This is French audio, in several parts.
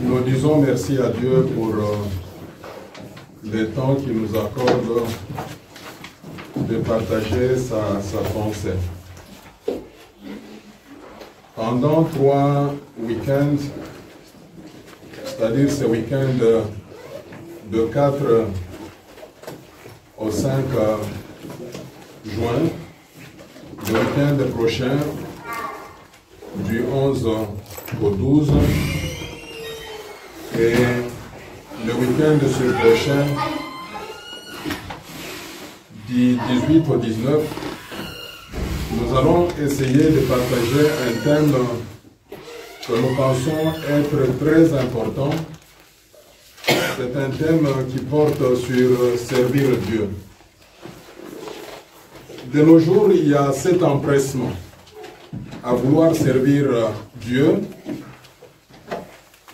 Nous disons merci à Dieu pour le temps qu'il nous accorde de partager sa pensée. Pendant 3 week-ends, c'est-à-dire ce week-end de 4 au 5 juin, le week-end prochain, du 11 au 12, et le week-end de ce prochain, du 18 au 19, nous allons essayer de partager un thème que nous pensons être très important. C'est un thème qui porte sur servir Dieu. De nos jours, il y a cet empressement à vouloir servir Dieu,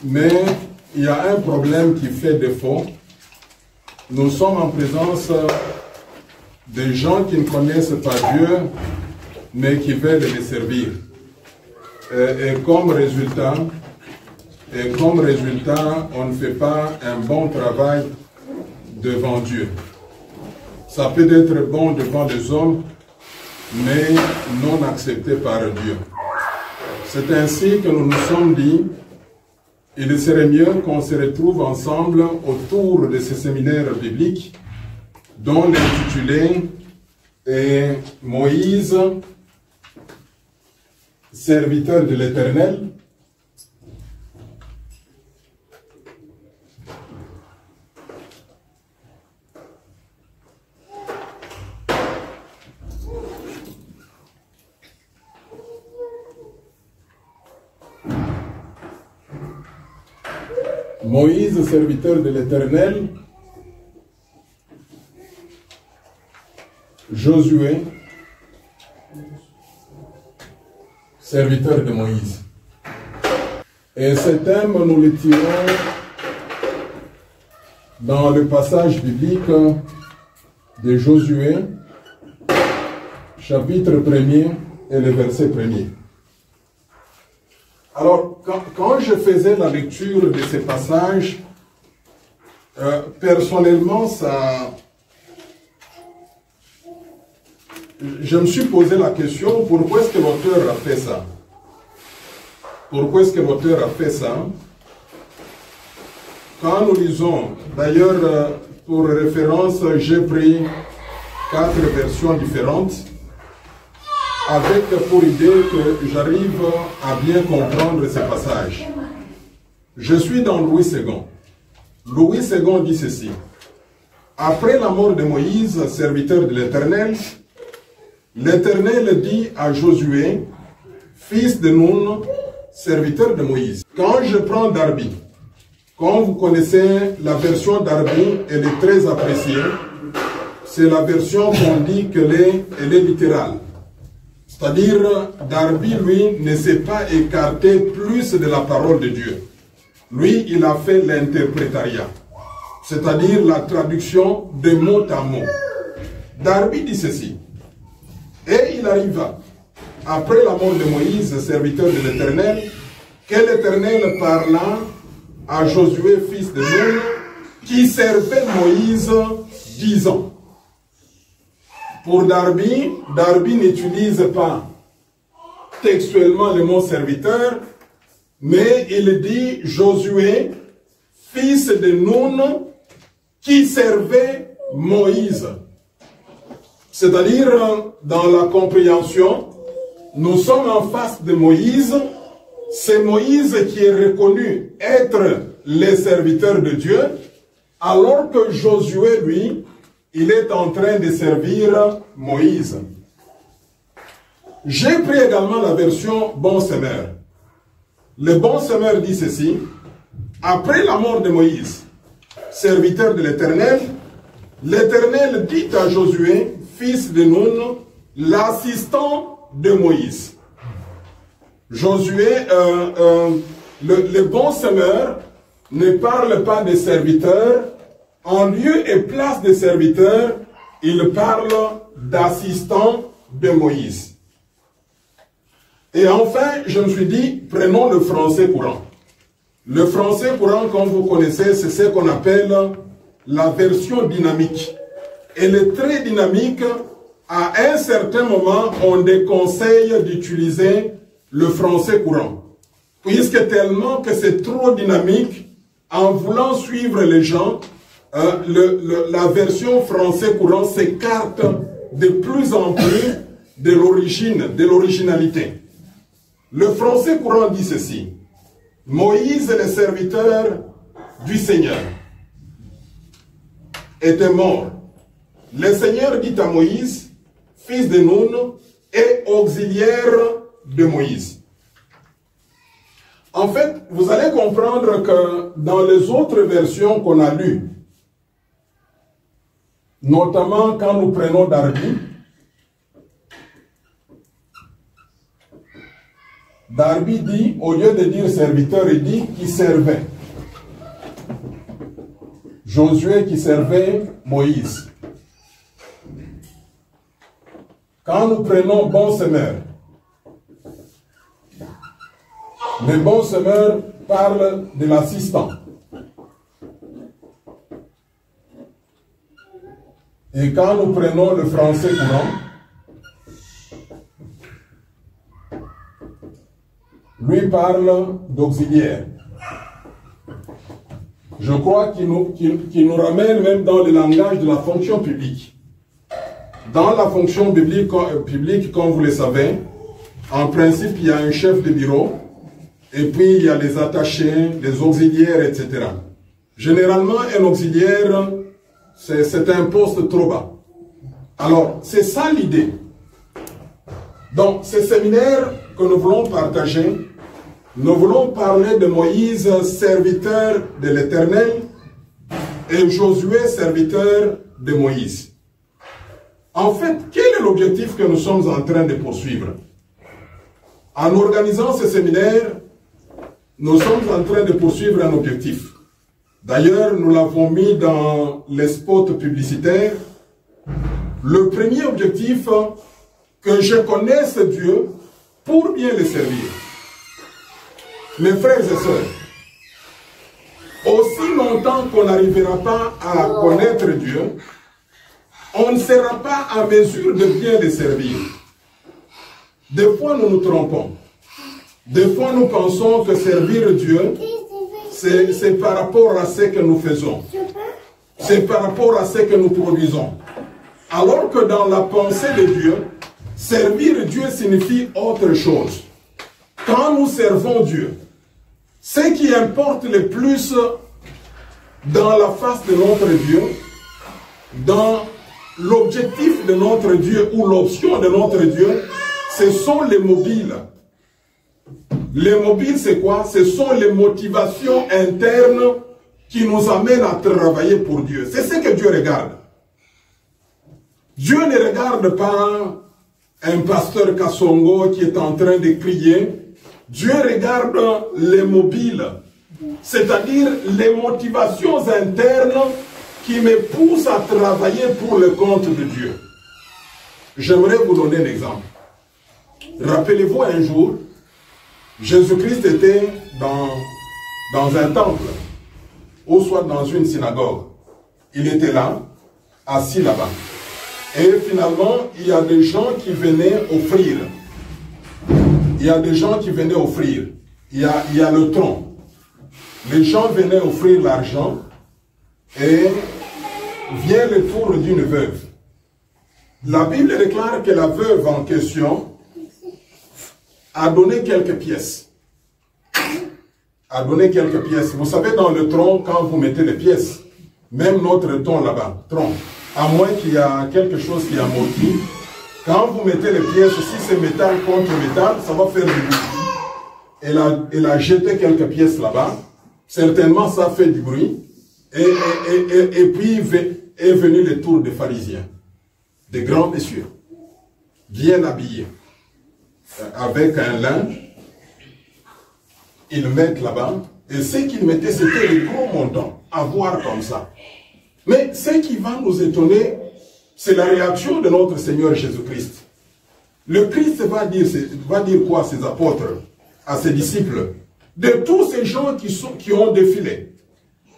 mais il y a un problème qui fait défaut. Nous sommes en présence de gens qui ne connaissent pas Dieu, mais qui veulent les servir. Et comme résultat, on ne fait pas un bon travail devant Dieu. Ça peut être bon devant les hommes, mais non accepté par Dieu. C'est ainsi que nous nous sommes dit, il serait mieux qu'on se retrouve ensemble autour de ce séminaire biblique dont l'intitulé est Moïse, serviteur de l'Éternel. Moïse, serviteur de l'Éternel. Josué, serviteur de Moïse. Et ce thème, nous le tirons dans le passage biblique de Josué, chapitre 1er et le verset 1er. Alors, quand je faisais la lecture de ces passages, personnellement, je me suis posé la question, pourquoi est-ce que l'auteur a fait ça? Pourquoi est-ce que l'auteur a fait ça? Quand nous lisons, d'ailleurs, pour référence, j'ai pris 4 versions différentes, avec pour idée que j'arrive à bien comprendre ces passages. Je suis dans Louis II. Louis II dit ceci. Après la mort de Moïse, serviteur de l'Éternel, l'Éternel dit à Josué, fils de Nun, serviteur de Moïse. Quand je prends Darby, comme vous connaissez la version Darby, elle est très appréciée. C'est la version qu'on dit qu'elle est littérale. C'est-à-dire, Darby, lui, ne s'est pas écarté plus de la parole de Dieu. Lui, il a fait l'interprétariat, c'est-à-dire la traduction de mot à mot. Darby dit ceci. Et il arriva, après la mort de Moïse, serviteur de l'Éternel, que l'Éternel parla à Josué, fils de Nun, qui servait Moïse 10 ans. Pour Darby, Darby n'utilise pas textuellement le mot serviteur, mais il dit Josué, fils de Nun, qui servait Moïse. C'est-à-dire, dans la compréhension, nous sommes en face de Moïse. C'est Moïse qui est reconnu être le serviteur de Dieu, alors que Josué, lui, il est en train de servir Moïse. J'ai pris également la version Bon Semeur. Le Bon Semeur dit ceci. Après la mort de Moïse, serviteur de l'Éternel, l'Éternel dit à Josué, fils de Nun, l'assistant de Moïse. Josué, le Bon Semeur ne parle pas des serviteurs. En lieu et place des serviteurs, il parle d'assistants de Moïse. Et enfin, je me suis dit, prenons le français courant. Le français courant, comme vous connaissez, c'est ce qu'on appelle la version dynamique. Elle est très dynamique. À un certain moment, on déconseille d'utiliser le français courant. Puisque tellement que c'est trop dynamique, en voulant suivre les gens, la version français courant s'écarte de plus en plus de l'origine, de l'originalité. Le français courant dit ceci: Moïse, le serviteur du Seigneur, était mort. Le Seigneur dit à Moïse, fils de Nun et auxiliaire de Moïse. En fait, vous allez comprendre que dans les autres versions qu'on a lues, notamment quand nous prenons Darby, Darby dit, au lieu de dire serviteur, il dit qui servait. Josué qui servait Moïse. Quand nous prenons bon semeur, le bon semeur parle de l'assistant. Et quand nous prenons le français courant, lui parle d'auxiliaire. Je crois qu'il nous ramène même dans le langage de la fonction publique. Dans la fonction publique, comme vous le savez, en principe, il y a un chef de bureau, et puis il y a les attachés, les auxiliaires, etc. Généralement, un auxiliaire, c'est un poste trop bas. Alors, c'est ça l'idée. Donc, ce séminaire que nous voulons partager, nous voulons parler de Moïse, serviteur de l'Éternel, et Josué, serviteur de Moïse. En fait, quel est l'objectif que nous sommes en train de poursuivre? En organisant ce séminaire, nous sommes en train de poursuivre un objectif. D'ailleurs, nous l'avons mis dans les spots publicitaires. Le premier objectif, que je connaisse Dieu pour bien le servir. Mes frères et sœurs, aussi longtemps qu'on n'arrivera pas à connaître Dieu, on ne sera pas en mesure de bien le servir. Des fois, nous nous trompons. Des fois, nous pensons que servir Dieu, c'est par rapport à ce que nous faisons. C'est par rapport à ce que nous produisons. Alors que dans la pensée de Dieu, servir Dieu signifie autre chose. Quand nous servons Dieu, ce qui importe le plus dans la face de notre Dieu, dans l'objectif de notre Dieu ou l'option de notre Dieu, ce sont les mobiles. Les mobiles, c'est quoi? Ce sont les motivations internes qui nous amènent à travailler pour Dieu. C'est ce que Dieu regarde. Dieu ne regarde pas un pasteur Kassongo qui est en train de crier. Dieu regarde les mobiles, c'est-à-dire les motivations internes qui me poussent à travailler pour le compte de Dieu. J'aimerais vous donner un exemple. Rappelez-vous un jour, Jésus-Christ était dans un temple, ou soit dans une synagogue. Il était là, assis là-bas. Et finalement, il y a des gens qui venaient offrir. Il y a des gens qui venaient offrir. Il y a le tronc. Les gens venaient offrir l'argent et vient le tour d'une veuve. La Bible déclare que la veuve en question a donné quelques pièces. A donné quelques pièces. Vous savez, dans le tronc, quand vous mettez les pièces, même notre tronc là-bas, tronc, à moins qu'il y a quelque chose qui amortit, quand vous mettez les pièces, si c'est métal contre métal, ça va faire du bruit. Elle a jeté quelques pièces là-bas. Certainement, ça fait du bruit. Et puis est venu le tour des pharisiens. Des grands messieurs. Bien habillés. Avec un linge. Ils mettent là-bas. Et ce qu'ils mettaient, c'était des gros montants. À voir comme ça. Mais ce qui va nous étonner, c'est la réaction de notre Seigneur Jésus-Christ. Le Christ va dire quoi à ses apôtres, à ses disciples? de tous ces gens qui ont défilé,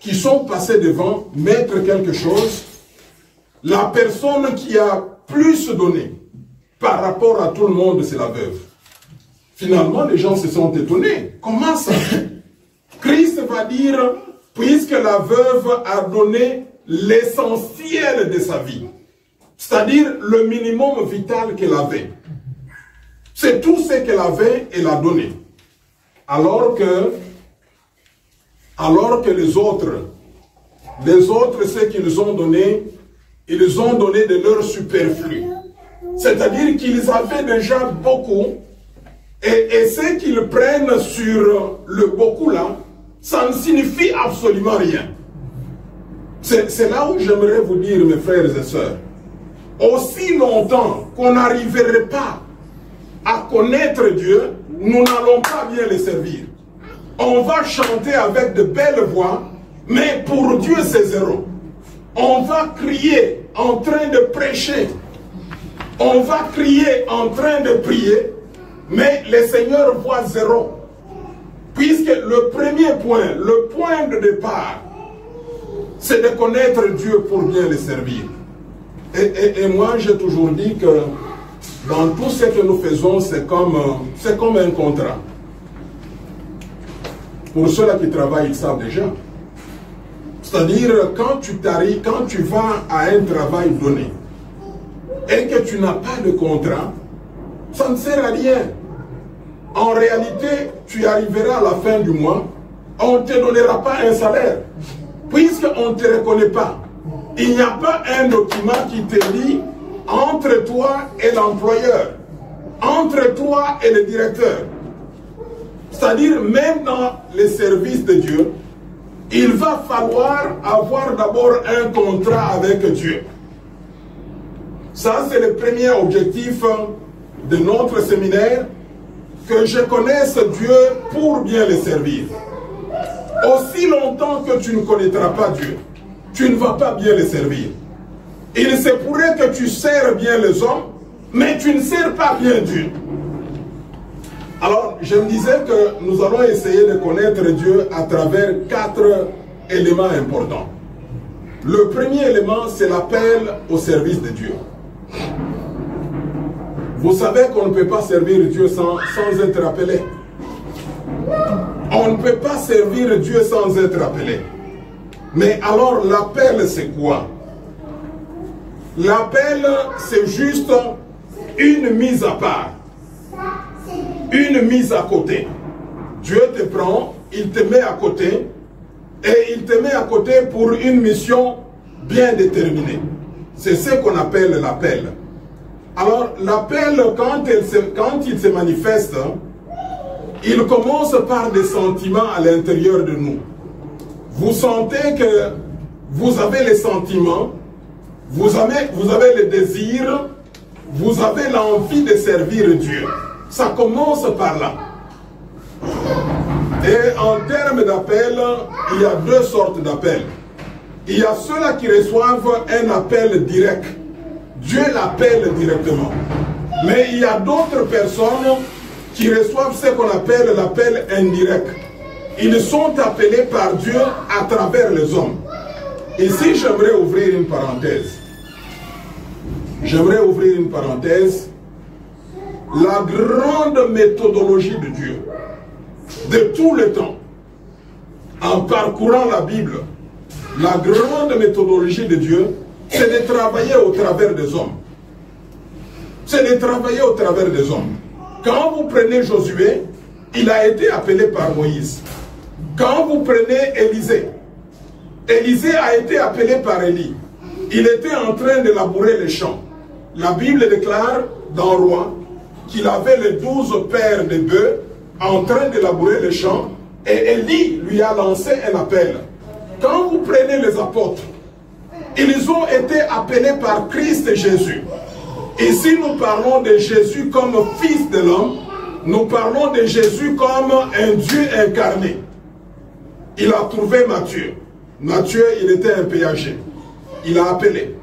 qui sont passés devant mettre quelque chose, la personne qui a plus donné par rapport à tout le monde, c'est la veuve. Finalement, les gens se sont étonnés. Comment ça? Christ va dire, puisque la veuve a donné l'essentiel de sa vie, c'est-à-dire le minimum vital qu'elle avait. C'est tout ce qu'elle avait, elle a donné. Alors que les autres, ce qu'ils ont donné, ils ont donné de leur superflu. C'est-à-dire qu'ils avaient déjà beaucoup, et ce qu'ils prennent sur le beaucoup là, ça ne signifie absolument rien. C'est là où j'aimerais vous dire, mes frères et sœurs, aussi longtemps qu'on n'arriverait pas à connaître Dieu, nous n'allons pas bien le servir. On va chanter avec de belles voix, mais pour Dieu c'est zéro. On va crier en train de prêcher, on va crier en train de prier, mais le Seigneur voit zéro. Puisque le premier point, le point de départ, c'est de connaître Dieu pour bien le servir. Et moi j'ai toujours dit que dans tout ce que nous faisons, c'est comme un contrat. Pour ceux-là qui travaillent, ils savent déjà. C'est-à-dire, quand tu vas à un travail donné, et que tu n'as pas de contrat, ça ne sert à rien. En réalité, tu arriveras à la fin du mois, on ne te donnera pas un salaire, puisqu'on ne te reconnaît pas. Il n'y a pas un document qui te lie entre toi et l'employeur, entre toi et le directeur. C'est-à-dire, même dans les services de Dieu, il va falloir avoir d'abord un contrat avec Dieu. Ça, c'est le premier objectif de notre séminaire, que je connaisse Dieu pour bien le servir. Aussi longtemps que tu ne connaîtras pas Dieu, tu ne vas pas bien le servir. Il se pourrait que tu sers bien les hommes, mais tu ne sers pas bien Dieu. Alors, je me disais que nous allons essayer de connaître Dieu à travers 4 éléments importants. Le premier élément, c'est l'appel au service de Dieu. Vous savez qu'on ne peut pas servir Dieu sans être appelé. On ne peut pas servir Dieu sans être appelé. Mais alors, l'appel, c'est quoi? L'appel, c'est juste une mise à part. Une mise à côté. Dieu te prend, il te met à côté, et il te met à côté pour une mission bien déterminée. C'est ce qu'on appelle l'appel. Alors, l'appel, quand il se manifeste, il commence par des sentiments à l'intérieur de nous. Vous sentez que vous avez les sentiments, vous avez le désir, vous avez l'envie de servir Dieu. Ça commence par là. Et en termes d'appel, il y a 2 sortes d'appels. Il y a ceux-là qui reçoivent un appel direct. Dieu l'appelle directement. Mais il y a d'autres personnes qui reçoivent ce qu'on appelle l'appel indirect. Ils sont appelés par Dieu à travers les hommes. Ici, j'aimerais ouvrir une parenthèse. J'aimerais ouvrir une parenthèse. La grande méthodologie de Dieu, de tout le temps, en parcourant la Bible, la grande méthodologie de Dieu, c'est de travailler au travers des hommes. C'est de travailler au travers des hommes. Quand vous prenez Josué, il a été appelé par Moïse. Quand vous prenez Élisée, Élisée a été appelé par Élie. Il était en train de labourer les champs. La Bible déclare dans Roi qu'il avait les 12 paires de bœufs en train de labourer les champs, et Élie lui a lancé un appel. Quand vous prenez les apôtres, ils ont été appelés par Christ Jésus. Ici, nous parlons de Jésus comme fils de l'homme. Nous parlons de Jésus comme un Dieu incarné. Il a trouvé Matthieu. Matthieu, il était un péager. Il a appelé.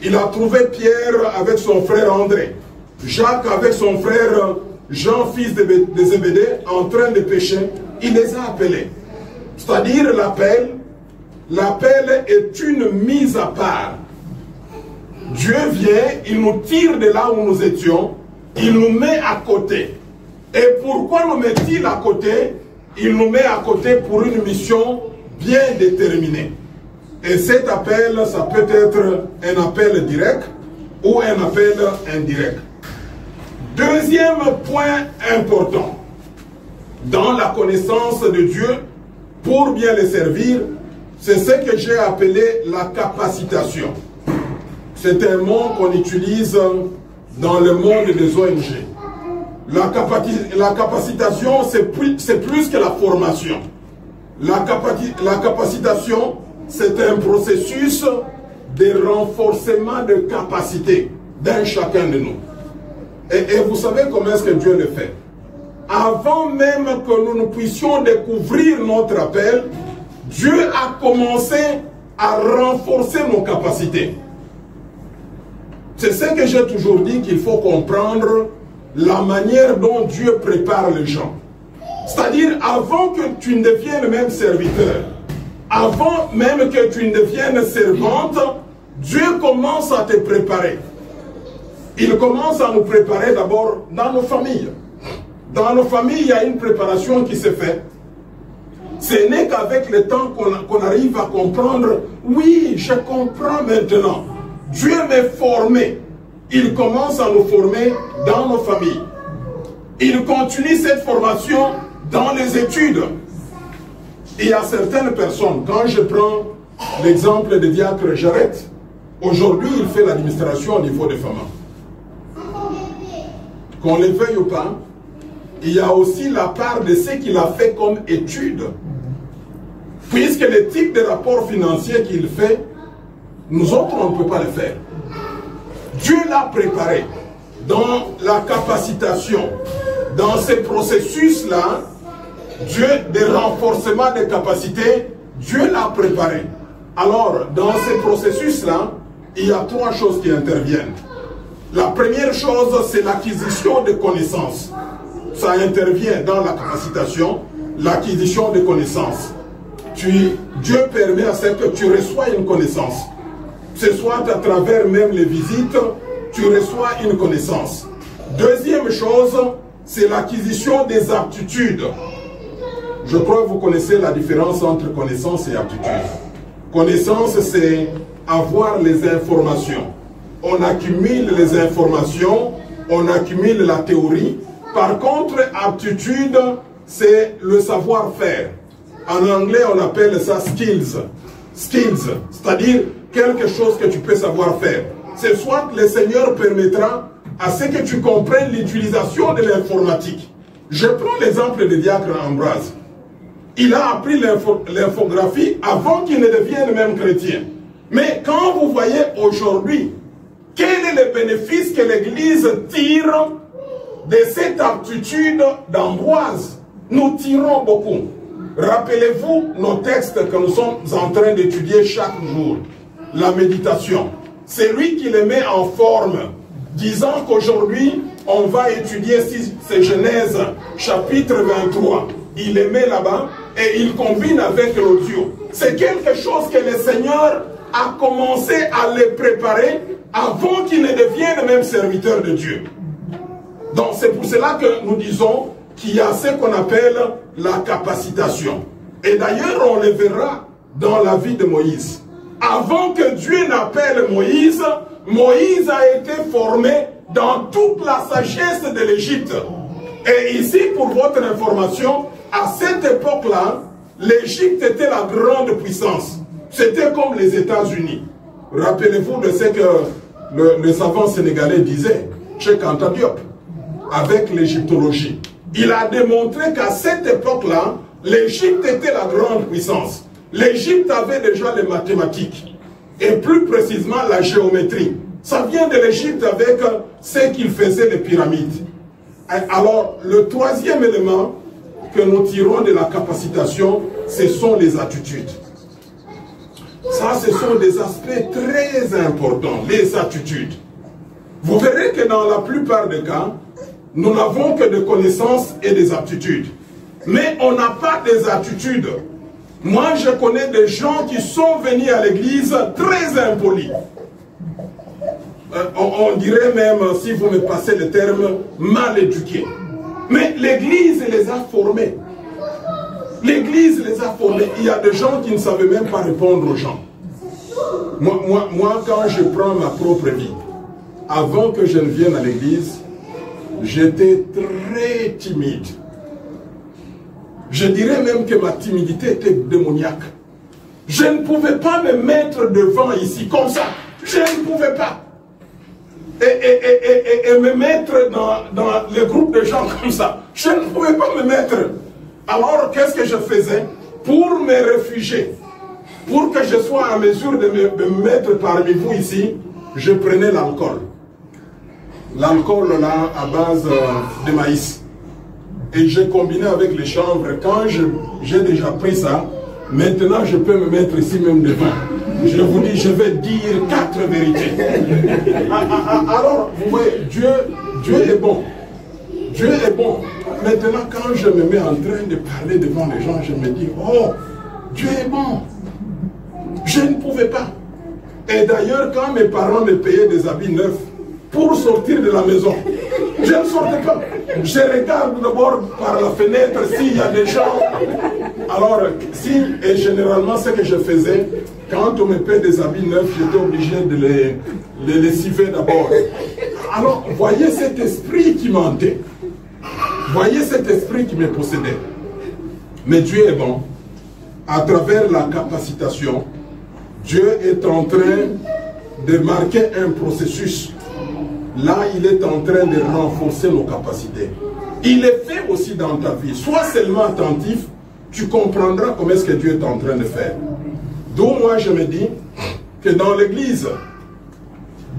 Il a trouvé Pierre avec son frère André. Jacques avec son frère Jean, fils de Zébédée, en train de pêcher. il les a appelés. C'est-à-dire l'appel est une mise à part. Dieu vient, il nous tire de là où nous étions, il nous met à côté. Et pourquoi nous met-il à côté? Il nous met à côté pour une mission bien déterminée. Et cet appel, ça peut être un appel direct ou un appel indirect. Deuxième point important, dans la connaissance de Dieu, pour bien le servir, c'est ce que j'ai appelé la capacitation. C'est un mot qu'on utilise dans le monde des ONG. La capacitation, c'est plus que la formation. La capacitation, c'est un processus de renforcement de capacité d'un chacun de nous. Et vous savez comment est-ce que Dieu le fait? Avant même que nous ne puissions découvrir notre appel, Dieu a commencé à renforcer nos capacités. C'est ce que j'ai toujours dit, qu'il faut comprendre la manière dont Dieu prépare les gens. C'est-à-dire, avant que tu ne deviennes même serviteur, avant même que tu ne deviennes servante, Dieu commence à te préparer. Il commence à nous préparer d'abord dans nos familles. Dans nos familles, il y a une préparation qui se fait. Ce n'est qu'avec le temps qu'on arrive à comprendre. Oui, je comprends maintenant. Dieu m'est formé. Il commence à nous former dans nos familles. Il continue cette formation dans les études. Il y a certaines personnes, quand je prends l'exemple de diacre Jarrett, aujourd'hui il fait l'administration au niveau des femmes. Qu'on le veuille ou pas, il y a aussi la part de ce qu'il a fait comme étude. Puisque le type de rapport financier qu'il fait, nous autres on ne peut pas le faire. Dieu l'a préparé dans la capacitation, dans ces processus-là, Dieu, des renforcements des capacités, Dieu l'a préparé. Alors, dans ces processus-là, il y a trois choses qui interviennent. La première chose, c'est l'acquisition de connaissances. Ça intervient dans la capacitation, l'acquisition de connaissances. Dieu permet à ce que tu reçois une connaissance. Ce soit à travers même les visites, tu reçois une connaissance. Deuxième chose, c'est l'acquisition des aptitudes. Je crois que vous connaissez la différence entre connaissance et aptitude. Connaissance, c'est avoir les informations. On accumule les informations, on accumule la théorie. Par contre, aptitude, c'est le savoir-faire. En anglais, on appelle ça skills. Skills, c'est-à-dire quelque chose que tu peux savoir faire. C'est soit le Seigneur permettra à ce que tu comprennes l'utilisation de l'informatique. Je prends l'exemple de diacre Ambroise. Il a appris l'infographie avant qu'il ne devienne même chrétien. Mais quand vous voyez aujourd'hui, quel est le bénéfice que l'Église tire de cette aptitude d'Ambroise? Nous tirons beaucoup. Rappelez-vous nos textes que nous sommes en train d'étudier chaque jour. La méditation. C'est lui qui les met en forme, disant qu'aujourd'hui, on va étudier ces Genèse, chapitre 23. Il les met là-bas et il combine avec l'audio. C'est quelque chose que le Seigneur a commencé à les préparer avant qu'ils ne deviennent même serviteurs de Dieu. Donc c'est pour cela que nous disons qu'il y a ce qu'on appelle la capacitation. Et d'ailleurs, on le verra dans la vie de Moïse. Avant que Dieu n'appelle Moïse, Moïse a été formé dans toute la sagesse de l'Égypte. Et ici, pour votre information, à cette époque-là, l'Égypte était la grande puissance. C'était comme les États-Unis. Rappelez-vous de ce que le savant sénégalais disait, Cheikh Anta Diop, avec l'égyptologie. Il a démontré qu'à cette époque-là, l'Égypte était la grande puissance. L'Égypte avait déjà les mathématiques, et plus précisément la géométrie. Ça vient de l'Égypte avec ce qu'ils faisaient les pyramides. Alors, le troisième élément que nous tirons de la capacitation, ce sont les attitudes. Ça, ce sont des aspects très importants, les attitudes. Vous verrez que dans la plupart des cas, nous n'avons que des connaissances et des aptitudes. mais on n'a pas des attitudes. Moi, je connais des gens qui sont venus à l'église très impolis. On dirait même, si vous me passez le terme, mal éduqués. Mais l'église les a formés. L'église les a formés. Il y a des gens qui ne savaient même pas répondre aux gens. Moi, quand je prends ma propre vie, avant que je ne vienne à l'église, j'étais très timide. Je dirais même que ma timidité était démoniaque. Je ne pouvais pas me mettre devant ici, comme ça. Je ne pouvais pas. Et me mettre dans le groupe de gens comme ça. Je ne pouvais pas me mettre. Alors, qu'est-ce que je faisais? Pour me réfugier, pour que je sois en mesure de me mettre parmi vous ici, je prenais l'alcool. L'alcool là, à base de maïs. Et j'ai combiné avec les chanvres. Quand j'ai déjà pris ça, maintenant je peux me mettre ici même devant. Je vous dis, je vais dire 4 vérités. Alors, vous voyez, Dieu est bon. Dieu est bon. Maintenant, quand je me mets en train de parler devant les gens, je me dis, oh, Dieu est bon. Je ne pouvais pas. Et d'ailleurs, quand mes parents me payaient des habits neufs pour sortir de la maison, je ne sortais pas. Je regarde d'abord par la fenêtre s'il y a des gens. Alors, et généralement, ce que je faisais, quand on me paie des habits neufs, j'étais obligé de les lessiver d'abord. Alors, voyez cet esprit qui mentait. Voyez cet esprit qui me possédait. Mais Dieu est bon. À travers la capacitation, Dieu est en train de marquer un processus. Là, il est en train de renforcer nos capacités. Il est fait aussi dans ta vie. Sois seulement attentif, tu comprendras comment est-ce que Dieu est en train de faire. D'où moi je me dis que dans l'église,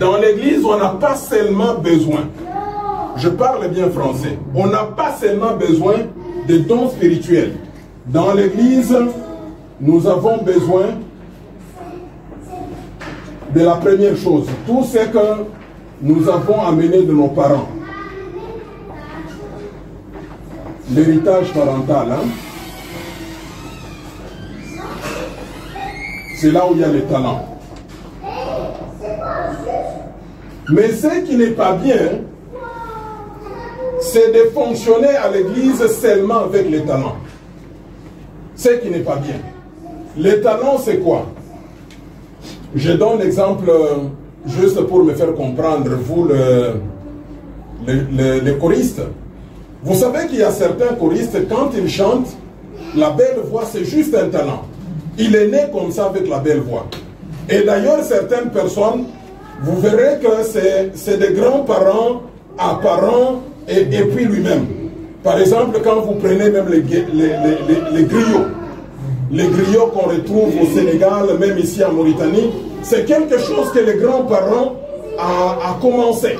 on n'a pas seulement besoin, je parle bien français, on n'a pas seulement besoin de dons spirituels. Dans l'église, nous avons besoin de la première chose, tout ce que nous avons amené de nos parents. L'héritage parental, hein? C'est là où il y a les talents. Mais ce qui n'est pas bien, c'est de fonctionner à l'église seulement avec les talents. Ce qui n'est pas bien. Les talents, c'est quoi? Je donne l'exemple juste pour me faire comprendre, vous les choristes. Vous savez qu'il y a certains choristes, quand ils chantent, la belle voix, c'est juste un talent. Il est né comme ça avec la belle voix. Et d'ailleurs, certaines personnes, vous verrez que c'est des grands-parents apparents et puis lui-même. Par exemple, quand vous prenez même les griots, les griots qu'on retrouve au Sénégal, même ici en Mauritanie, c'est quelque chose que les grands-parents a commencé.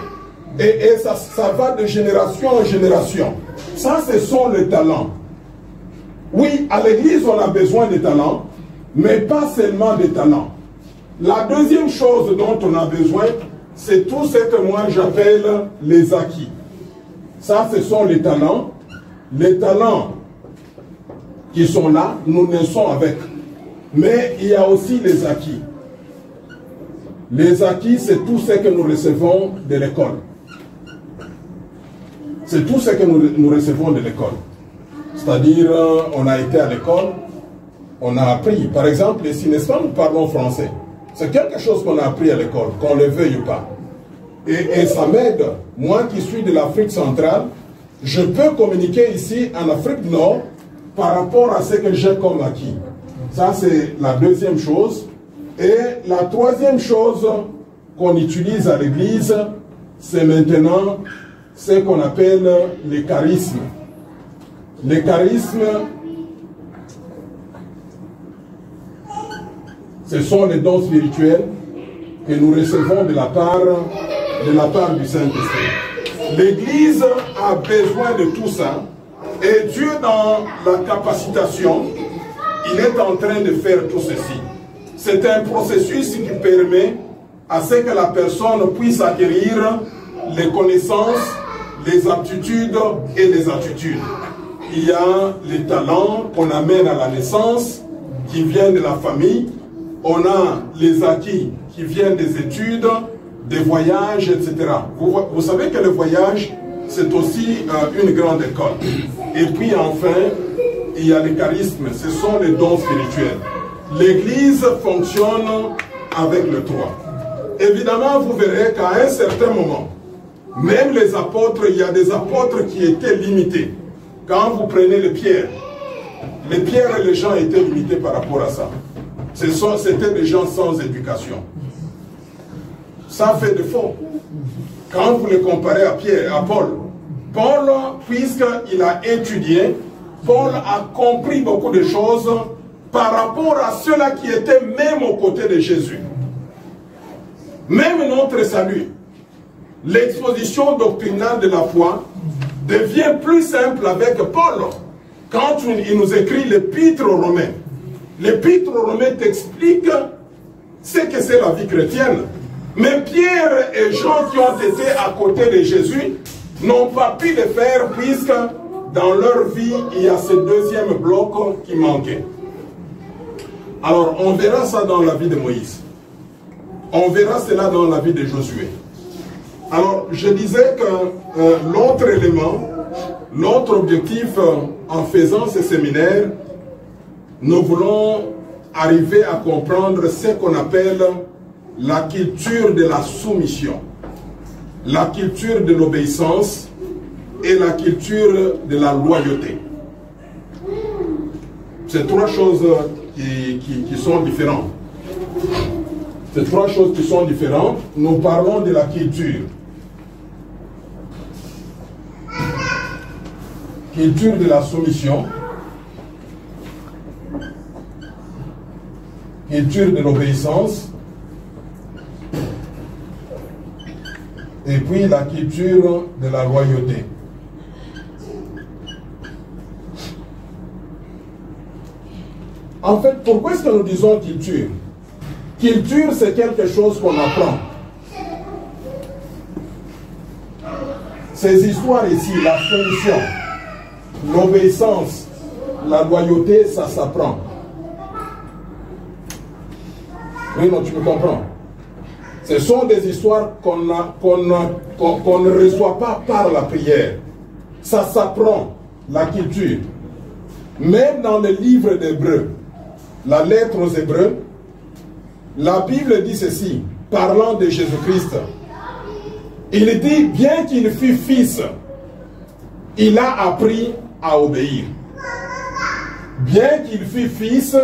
Et ça va de génération en génération. Ça, ce sont les talents. Oui, à l'église, on a besoin de talents, mais pas seulement des talents. La deuxième chose dont on a besoin, c'est tout ce que moi j'appelle les acquis. Ça, ce sont les talents. Les talents qui sont là, nous naissons avec. Mais il y a aussi les acquis. Les acquis, c'est tout ce que nous recevons de l'école. C'est tout ce que nous recevons de l'école. C'est-à-dire, on a été à l'école, on a appris. Par exemple, ici, n'est-ce pas, nous parlons français. C'est quelque chose qu'on a appris à l'école, qu'on le veuille ou pas. Et ça m'aide. Moi qui suis de l'Afrique centrale, je peux communiquer ici en Afrique du Nord par rapport à ce que j'ai comme acquis. Ça, c'est la deuxième chose. Et la troisième chose qu'on utilise à l'église, c'est maintenant ce qu'on appelle les charismes. Les charismes, ce sont les dons spirituels que nous recevons de la part du Saint-Esprit. L'Église a besoin de tout ça. Et Dieu, dans la capacitation, il est en train de faire tout ceci. C'est un processus qui permet à ce que la personne puisse acquérir les connaissances, les aptitudes et les attitudes. il y a les talents qu'on amène à la naissance, qui viennent de la famille. On a les acquis qui viennent des études, des voyages, etc. Vous savez que le voyage, c'est aussi une grande école. Et puis enfin, il y a les charismes, ce sont les dons spirituels. L'Église fonctionne avec le 3. Évidemment, vous verrez qu'à un certain moment, même les apôtres, il y a des apôtres qui étaient limités. Quand vous prenez les pierres et les gens étaient limités par rapport à ça. C'était des gens sans éducation. Ça fait défaut. Quand vous les comparez à Pierre, à Paul, puisqu'il a étudié, Paul a compris beaucoup de choses par rapport à ceux-là qui étaient même aux côtés de Jésus. Même notre salut, l'exposition doctrinale de la foi devient plus simple avec Paul. Quand il nous écrit l'épître aux Romains, l'épître aux Romains t'explique ce que c'est la vie chrétienne. Mais Pierre et Jean qui ont été à côté de Jésus n'ont pas pu le faire puisque dans leur vie, il y a ce deuxième bloc qui manquait. Alors, on verra ça dans la vie de Moïse. On verra cela dans la vie de Josué. Alors, je disais que l'autre élément, l'autre objectif en faisant ce séminaire, nous voulons arriver à comprendre ce qu'on appelle la culture de la soumission, la culture de l'obéissance et la culture de la loyauté. C'est trois choses qui sont différentes. Ces trois choses qui sont différentes, nous parlons de la culture. Culture de la soumission, culture de l'obéissance, et puis la culture de la loyauté. En fait, pourquoi est-ce que nous disons culture? Culture, c'est quelque chose qu'on apprend. Ces histoires ici, la soumission, l'obéissance, la loyauté, ça s'apprend. Oui, non, tu me comprends. Ce sont des histoires qu'on ne reçoit pas par la prière. Ça s'apprend, la culture. Même dans le livre d'Hébreux, la lettre aux Hébreux, la Bible dit ceci, parlant de Jésus-Christ. Il dit, bien qu'il fût fils, il a appris à obéir. Bien qu'il fût fils,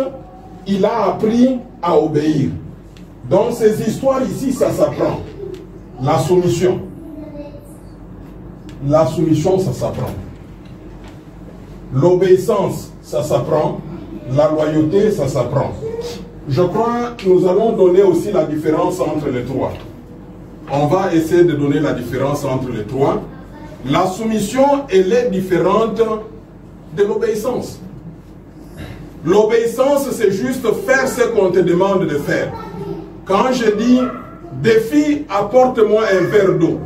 il a appris à obéir. Dans ces histoires ici, ça s'apprend. La soumission. La soumission, ça s'apprend. L'obéissance, ça s'apprend. La loyauté, ça s'apprend. Je crois que nous allons donner aussi la différence entre les trois. On va essayer de donner la différence entre les trois. La soumission, elle est différente de l'obéissance. L'obéissance, c'est juste faire ce qu'on te demande de faire. Quand je dis, défi, apporte-moi un verre d'eau,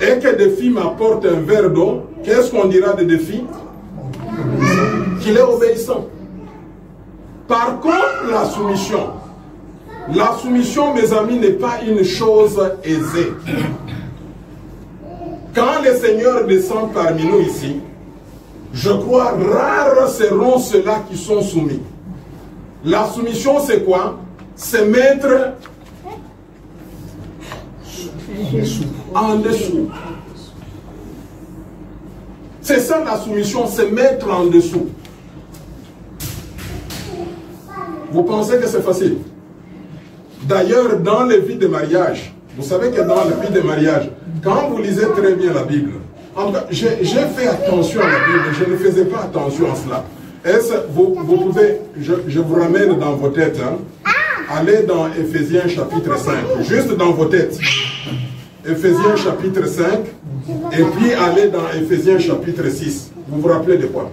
et que défi m'apporte un verre d'eau, qu'est-ce qu'on dira de défi? Qu'il est obéissant. Par contre, la soumission, mes amis, n'est pas une chose aisée. Quand le Seigneur descend parmi nous ici, je crois rares seront ceux-là qui sont soumis. La soumission, c'est quoi? C'est mettre en dessous. C'est ça la soumission, c'est mettre en dessous. Vous pensez que c'est facile? D'ailleurs, dans les vies de mariage, vous savez que dans les vies de mariage, quand vous lisez très bien la Bible, en tout cas, j'ai fait attention à la Bible, je ne faisais pas attention à cela. Vous pouvez, je vous ramène dans vos têtes, hein, allez dans Éphésiens chapitre 5, juste dans vos têtes. Éphésiens chapitre 5, et puis allez dans Éphésiens chapitre 6. Vous vous rappelez de quoi?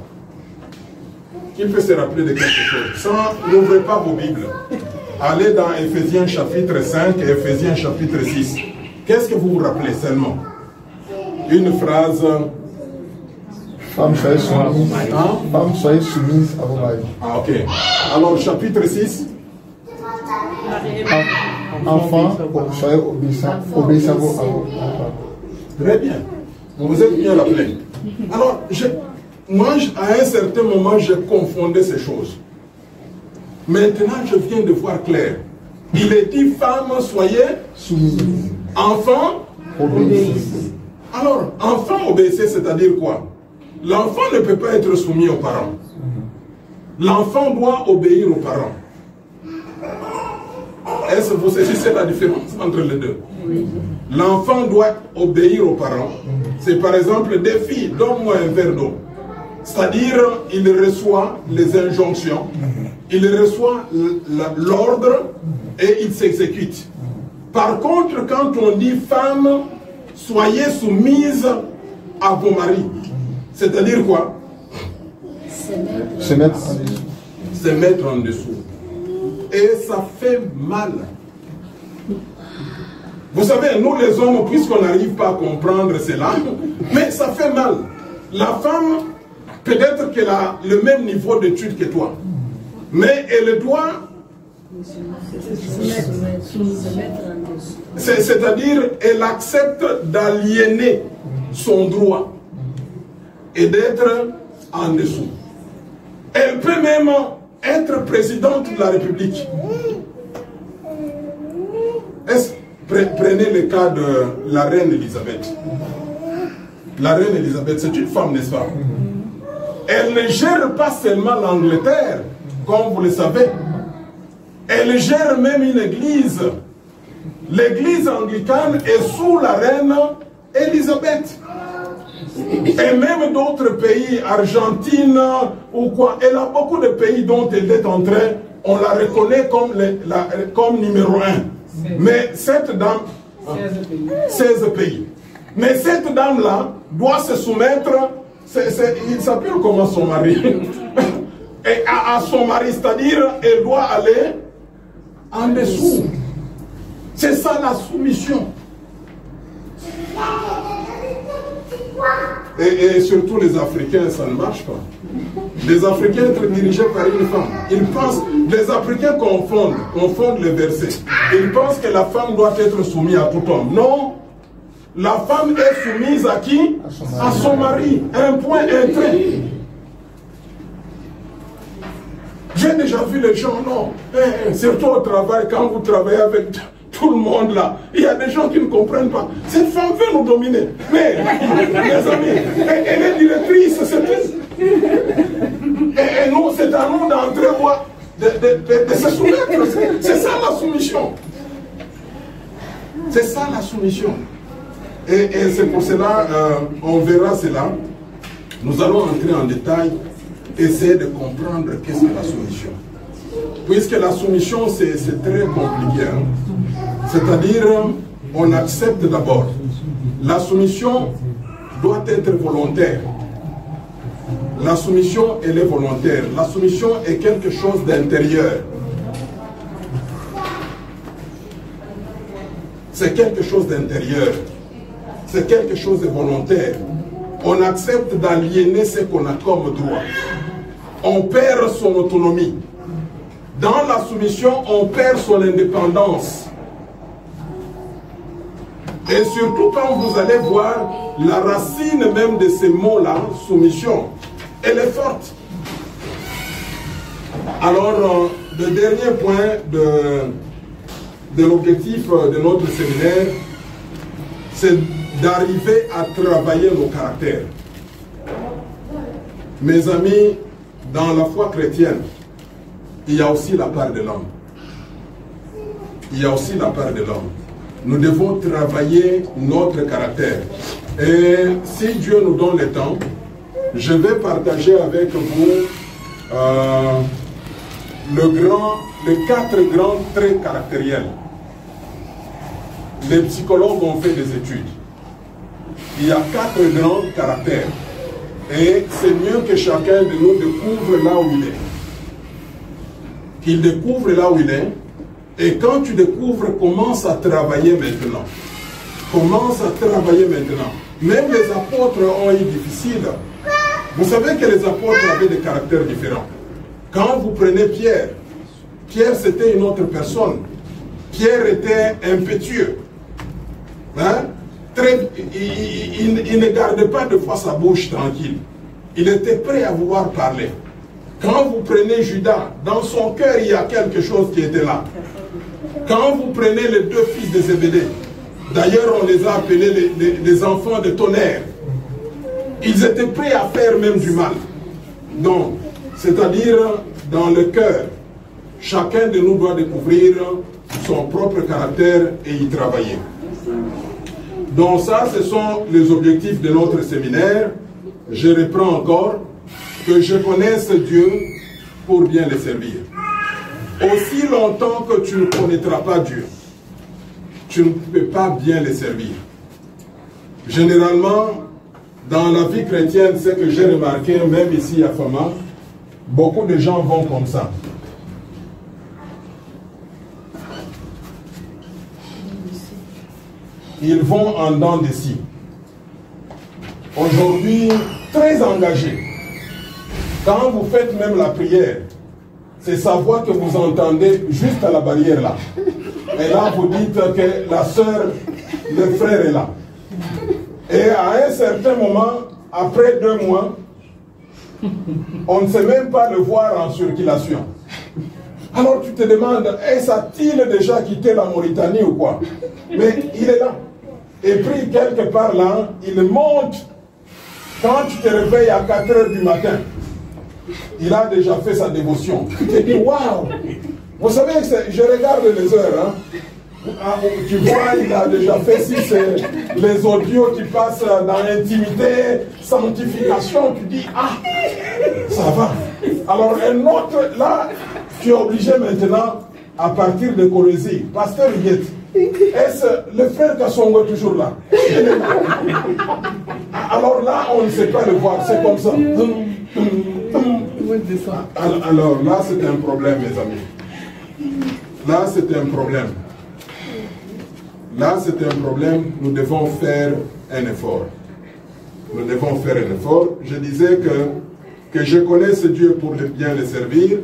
Qui peut se rappeler de quelque chose? N'ouvrez pas vos Bibles. Allez dans Éphésiens chapitre 5 et Éphésiens chapitre 6. Qu'est-ce que vous vous rappelez seulement? Une phrase. Femmes, soyez soumises. Femmes, soyez soumises à vos maris. Ah, ok. Alors, chapitre 6. Enfants, soyez obéissants. Obéissez à vos enfants. Très bien. Vous êtes bien rappelé. Alors, moi, à un certain moment, je confondais ces choses. Maintenant, je viens de voir clair. Il est dit, femmes, soyez soumises. Enfants, obéissez. Alors, enfant obéissez, c'est-à-dire quoi? L'enfant ne peut pas être soumis aux parents. L'enfant doit obéir aux parents. Est-ce que vous saisissez la différence entre les deux? L'enfant doit obéir aux parents. C'est par exemple des filles, donne-moi un verre d'eau. C'est-à-dire, il reçoit les injonctions, il reçoit l'ordre et il s'exécute. Par contre, quand on dit femme, soyez soumises à vos maris. C'est-à-dire quoi? Se mettre en dessous. Se mettre en dessous. Et ça fait mal. Vous savez, nous les hommes, puisqu'on n'arrive pas à comprendre cela, mais ça fait mal. La femme, peut-être qu'elle a le même niveau d'études que toi, mais elle doit... C'est-à-dire, elle accepte d'aliéner son droit et d'être en dessous. Elle peut même être présidente de la République. Prenez le cas de la reine Elisabeth. La reine Elisabeth, c'est une femme, n'est-ce pas? Elle ne gère pas seulement l'Angleterre, comme vous le savez. Elle gère même une église. L'église anglicane est sous la reine Elisabeth. Et même d'autres pays, Argentine ou quoi, elle a beaucoup de pays dont elle est en train, on la reconnaît comme numéro 1. Mais cette dame, 16 pays. Mais cette dame-là doit se soumettre, il s'appelle comment son mari? Et à son mari, c'est-à-dire, elle doit aller en dessous. C'est ça la soumission. Et surtout les Africains, ça ne marche pas. Les Africains être dirigés par une femme. Ils pensent, les Africains confondent les versets. Ils pensent que la femme doit être soumise à tout homme. Non. La femme est soumise à qui? À son mari. Un point, un trait. J'ai déjà vu les gens, non. Surtout au travail, quand vous travaillez avec tout le monde là, il y a des gens qui ne comprennent pas. Cette femme veut nous dominer. Mais, mes amis, elle est directrice, c'est tout. Et nous, c'est à nous d'entrer, de se soumettre. C'est ça la soumission. C'est ça la soumission. Et c'est pour cela, on verra cela. Nous allons entrer en détail, essayer de comprendre qu'est-ce que la soumission. Puisque la soumission, c'est très compliqué. Hein? C'est-à-dire, on accepte d'abord. La soumission doit être volontaire. La soumission, elle est volontaire. La soumission est quelque chose d'intérieur. C'est quelque chose d'intérieur. C'est quelque chose de volontaire. On accepte d'aliéner ce qu'on a comme droit. On perd son autonomie. Dans la soumission, on perd son indépendance. Et surtout quand vous allez voir la racine même de ces mots-là, soumission, elle est forte. Alors, le dernier point de l'objectif de notre séminaire, c'est d'arriver à travailler nos caractères. Mes amis, dans la foi chrétienne, il y a aussi la part de l'homme. Il y a aussi la part de l'homme. Nous devons travailler notre caractère. Et si Dieu nous donne le temps, je vais partager avec vous les 4 grands traits caractériels. Les psychologues ont fait des études. Il y a 4 grands caractères. Et c'est mieux que chacun de nous découvre là où il est. Qu'il découvre là où il est. Et quand tu découvres, commence à travailler maintenant. Commence à travailler maintenant. Même les apôtres ont eu difficile. Vous savez que les apôtres avaient des caractères différents. Quand vous prenez Pierre, Pierre c'était une autre personne. Pierre était impétueux. Hein? Il ne gardait pas de fois sa bouche tranquille. Il était prêt à vouloir parler. Quand vous prenez Judas, dans son cœur il y a quelque chose qui était là. Quand vous prenez les deux fils de Zébédée, d'ailleurs on les a appelés les enfants de tonnerre, ils étaient prêts à faire même du mal. Donc, c'est-à-dire dans le cœur, chacun de nous doit découvrir son propre caractère et y travailler. Donc ça, ce sont les objectifs de notre séminaire. Je reprends encore, que je connaisse Dieu pour bien le servir. Aussi longtemps que tu ne connaîtras pas Dieu, tu ne peux pas bien le servir. Généralement, dans la vie chrétienne, ce que j'ai remarqué, même ici à Fama, beaucoup de gens vont comme ça. Ils vont en dents de scie. Aujourd'hui, très engagés. Quand vous faites même la prière, c'est sa voix que vous entendez juste à la barrière là. Et là, vous dites que la sœur, le frère est là. Et à un certain moment, après 2 mois, on ne sait même pas le voir en circulation. Alors tu te demandes, a-t-il déjà quitté la Mauritanie ou quoi? Mais il est là. Et puis quelque part là, il monte. Quand tu te réveilles à 4 h du matin, il a déjà fait sa dévotion. Tu te dis, waouh! Vous savez, je regarde les heures. Hein? Tu vois, il a déjà fait, si c'est les audios qui passent dans l'intimité, sanctification, tu dis, ah, ça va. Alors un autre, là, tu es obligé maintenant, à partir de Colosie, Pasteur Huguette, est-ce le frère Kassongo est toujours là? Alors là, on ne sait pas le voir, c'est comme ça. Alors là, c'est un problème, mes amis. Là, c'est un problème. Là, c'est un problème. Nous devons faire un effort. Nous devons faire un effort. Je disais que je connaisse Dieu pour bien le servir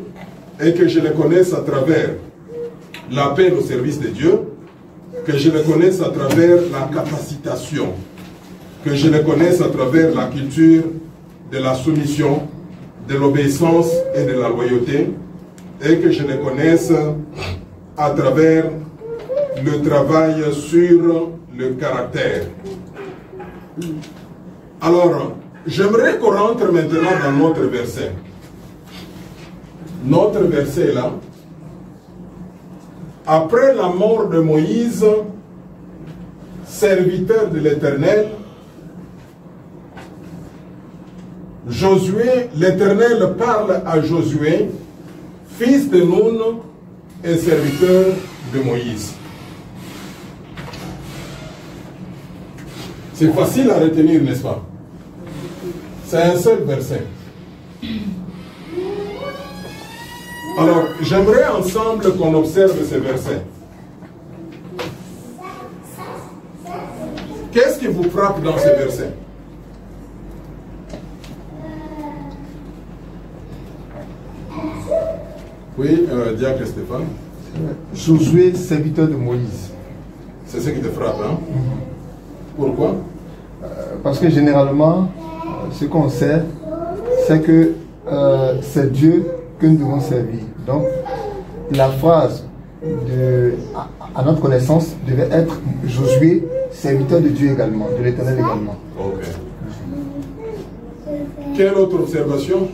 et que je le connaisse à travers l'appel au service de Dieu, que je le connaisse à travers la capacitation, que je le connaisse à travers la culture de la soumission, de l'obéissance et de la loyauté, et que je le connaisse à travers le travail sur le caractère. Alors, j'aimerais qu'on rentre maintenant dans notre verset. Notre verset là, après la mort de Moïse, serviteur de l'Éternel, Josué, l'Éternel parle à Josué, fils de Nun et serviteur de Moïse. C'est facile à retenir, n'est-ce pas? C'est un seul verset. Alors, j'aimerais ensemble qu'on observe ce verset. Qu'est-ce qui vous frappe dans ce verset? Oui, diacre Stéphane. Josué, serviteur de Moïse. C'est ce qui te frappe, hein? Pourquoi? Parce que généralement, ce qu'on sait, c'est que c'est Dieu que nous devons servir. Donc, la phrase à notre connaissance devait être Josué, serviteur de Dieu également, de l'Éternel également. Ok. Quelle autre observation?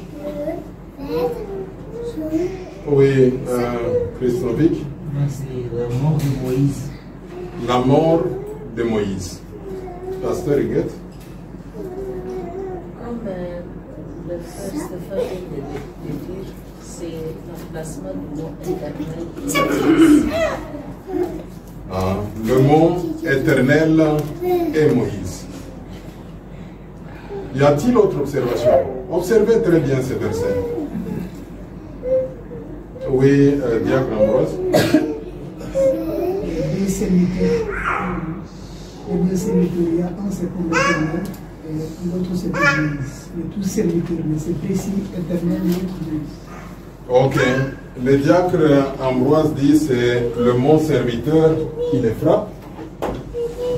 Oui, Christovic. C'est la mort de Moïse. La mort de Moïse. Pasteur Huguette. Comme le frère Stéphane vient de dire, c'est l'emplacement du mot éternel. Le mot éternel et Moïse. Y a-t-il autre observation? Observez très bien ce verset. Oui, diacre Ambroise. Les deux serviteurs, il y a un c'est pour l'Éternel notre serviteur Moïse. Il est tout serviteur, mais c'est précis, éternel, notre Moïse. Ok. Le diacre Ambroise dit c'est le mon serviteur qui les frappe.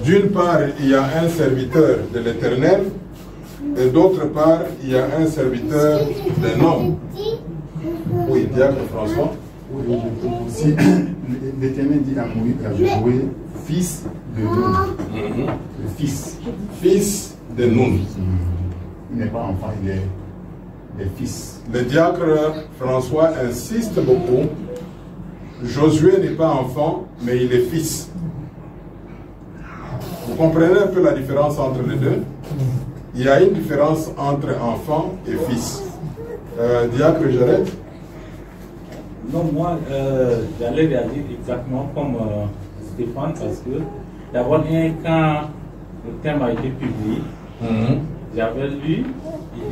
D'une part, il y a un serviteur de l'Éternel, et d'autre part, il y a un serviteur d'un homme. Oui, diacre François. Oui, aussi, l'Éternel dit à Moïse, à Josué, fils de Nun. Le fils. Fils de Nun. Il n'est pas enfant, il est fils. Le diacre François insiste beaucoup. Josué n'est pas enfant, mais il est fils. Vous comprenez un peu la différence entre les deux? Il y a une différence entre enfant et fils. Diacre Jared? Non, moi, j'allais réagir exactement comme Stéphane, parce que d'abord, quand le thème a été publié, j'avais lu,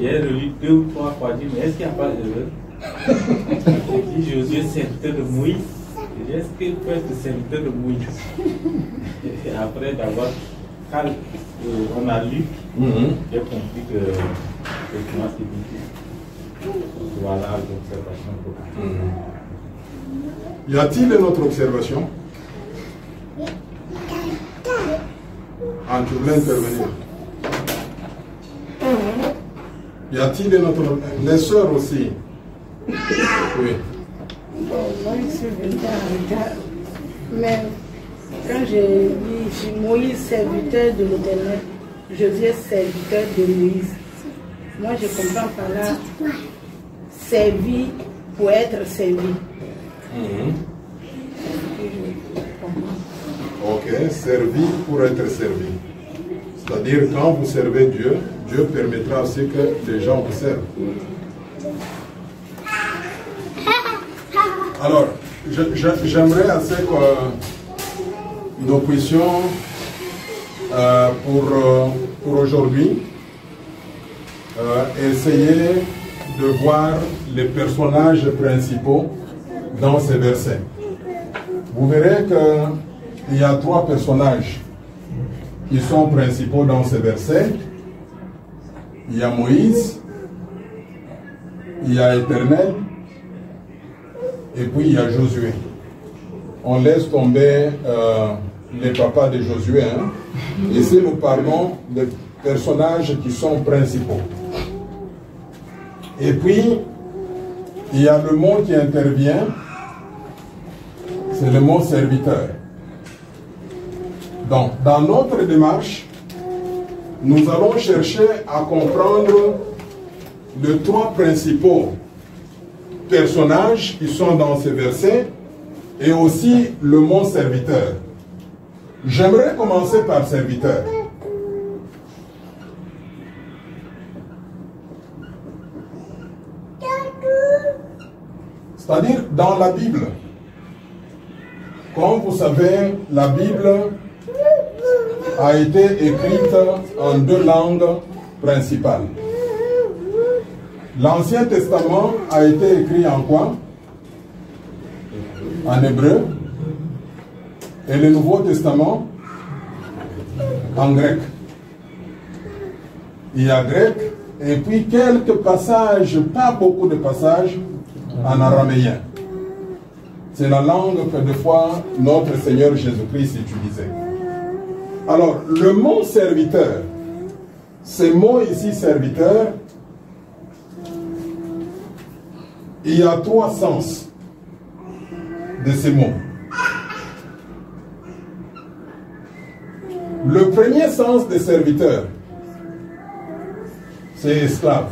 j'ai relu 2 ou 3 fois, dit, mais est-ce qu'il n'y a pas d'erreur? J'ai dit, Josué, serviteur de Moïse. J'ai dit, est-ce qu'il peut être serviteur de Moïse? Et après d'avoir, quand on a lu, j'ai compris que effectivement c'est difficile. Voilà l'observation. Y a-t-il une autre observation? Ah, tu voulais intervenir. Y a-t-il une autre... Les sœurs aussi? Oui. Bon, moi je suis venue en retard, mais quand j'ai dit ici Moïse, serviteur de l'Éternel, Josué, serviteur de Moïse, moi je comprends par là, servi pour être servi. Ok, servi pour être servi. C'est-à-dire, quand vous servez Dieu, Dieu permettra aussi que les gens vous servent. Alors, j'aimerais assez que nous puissions, pour aujourd'hui, essayer de voir les personnages principaux dans ces versets. Vous verrez qu'il y a 3 personnages qui sont principaux dans ces versets. Il y a Moïse, il y a Éternel, et puis il y a Josué. On laisse tomber les papas de Josué. Hein? Ici, nous parlons des personnages qui sont principaux. Et puis, il y a le mot qui intervient, c'est le mot serviteur. Donc, dans notre démarche, nous allons chercher à comprendre les 3 principaux personnages qui sont dans ces versets et aussi le mot serviteur. J'aimerais commencer par serviteur. C'est-à-dire dans la Bible. Comme vous savez, la Bible a été écrite en 2 langues principales. L'Ancien Testament a été écrit en quoi? En hébreu. Et le Nouveau Testament en grec. Il y a grec et puis quelques passages, pas beaucoup de passages, en araméen. C'est la langue que des fois notre Seigneur Jésus-Christ utilisait. Alors, le mot serviteur, ce mot ici serviteur, il y a 3 sens de ces mots. Le premier sens de serviteur, c'est esclave.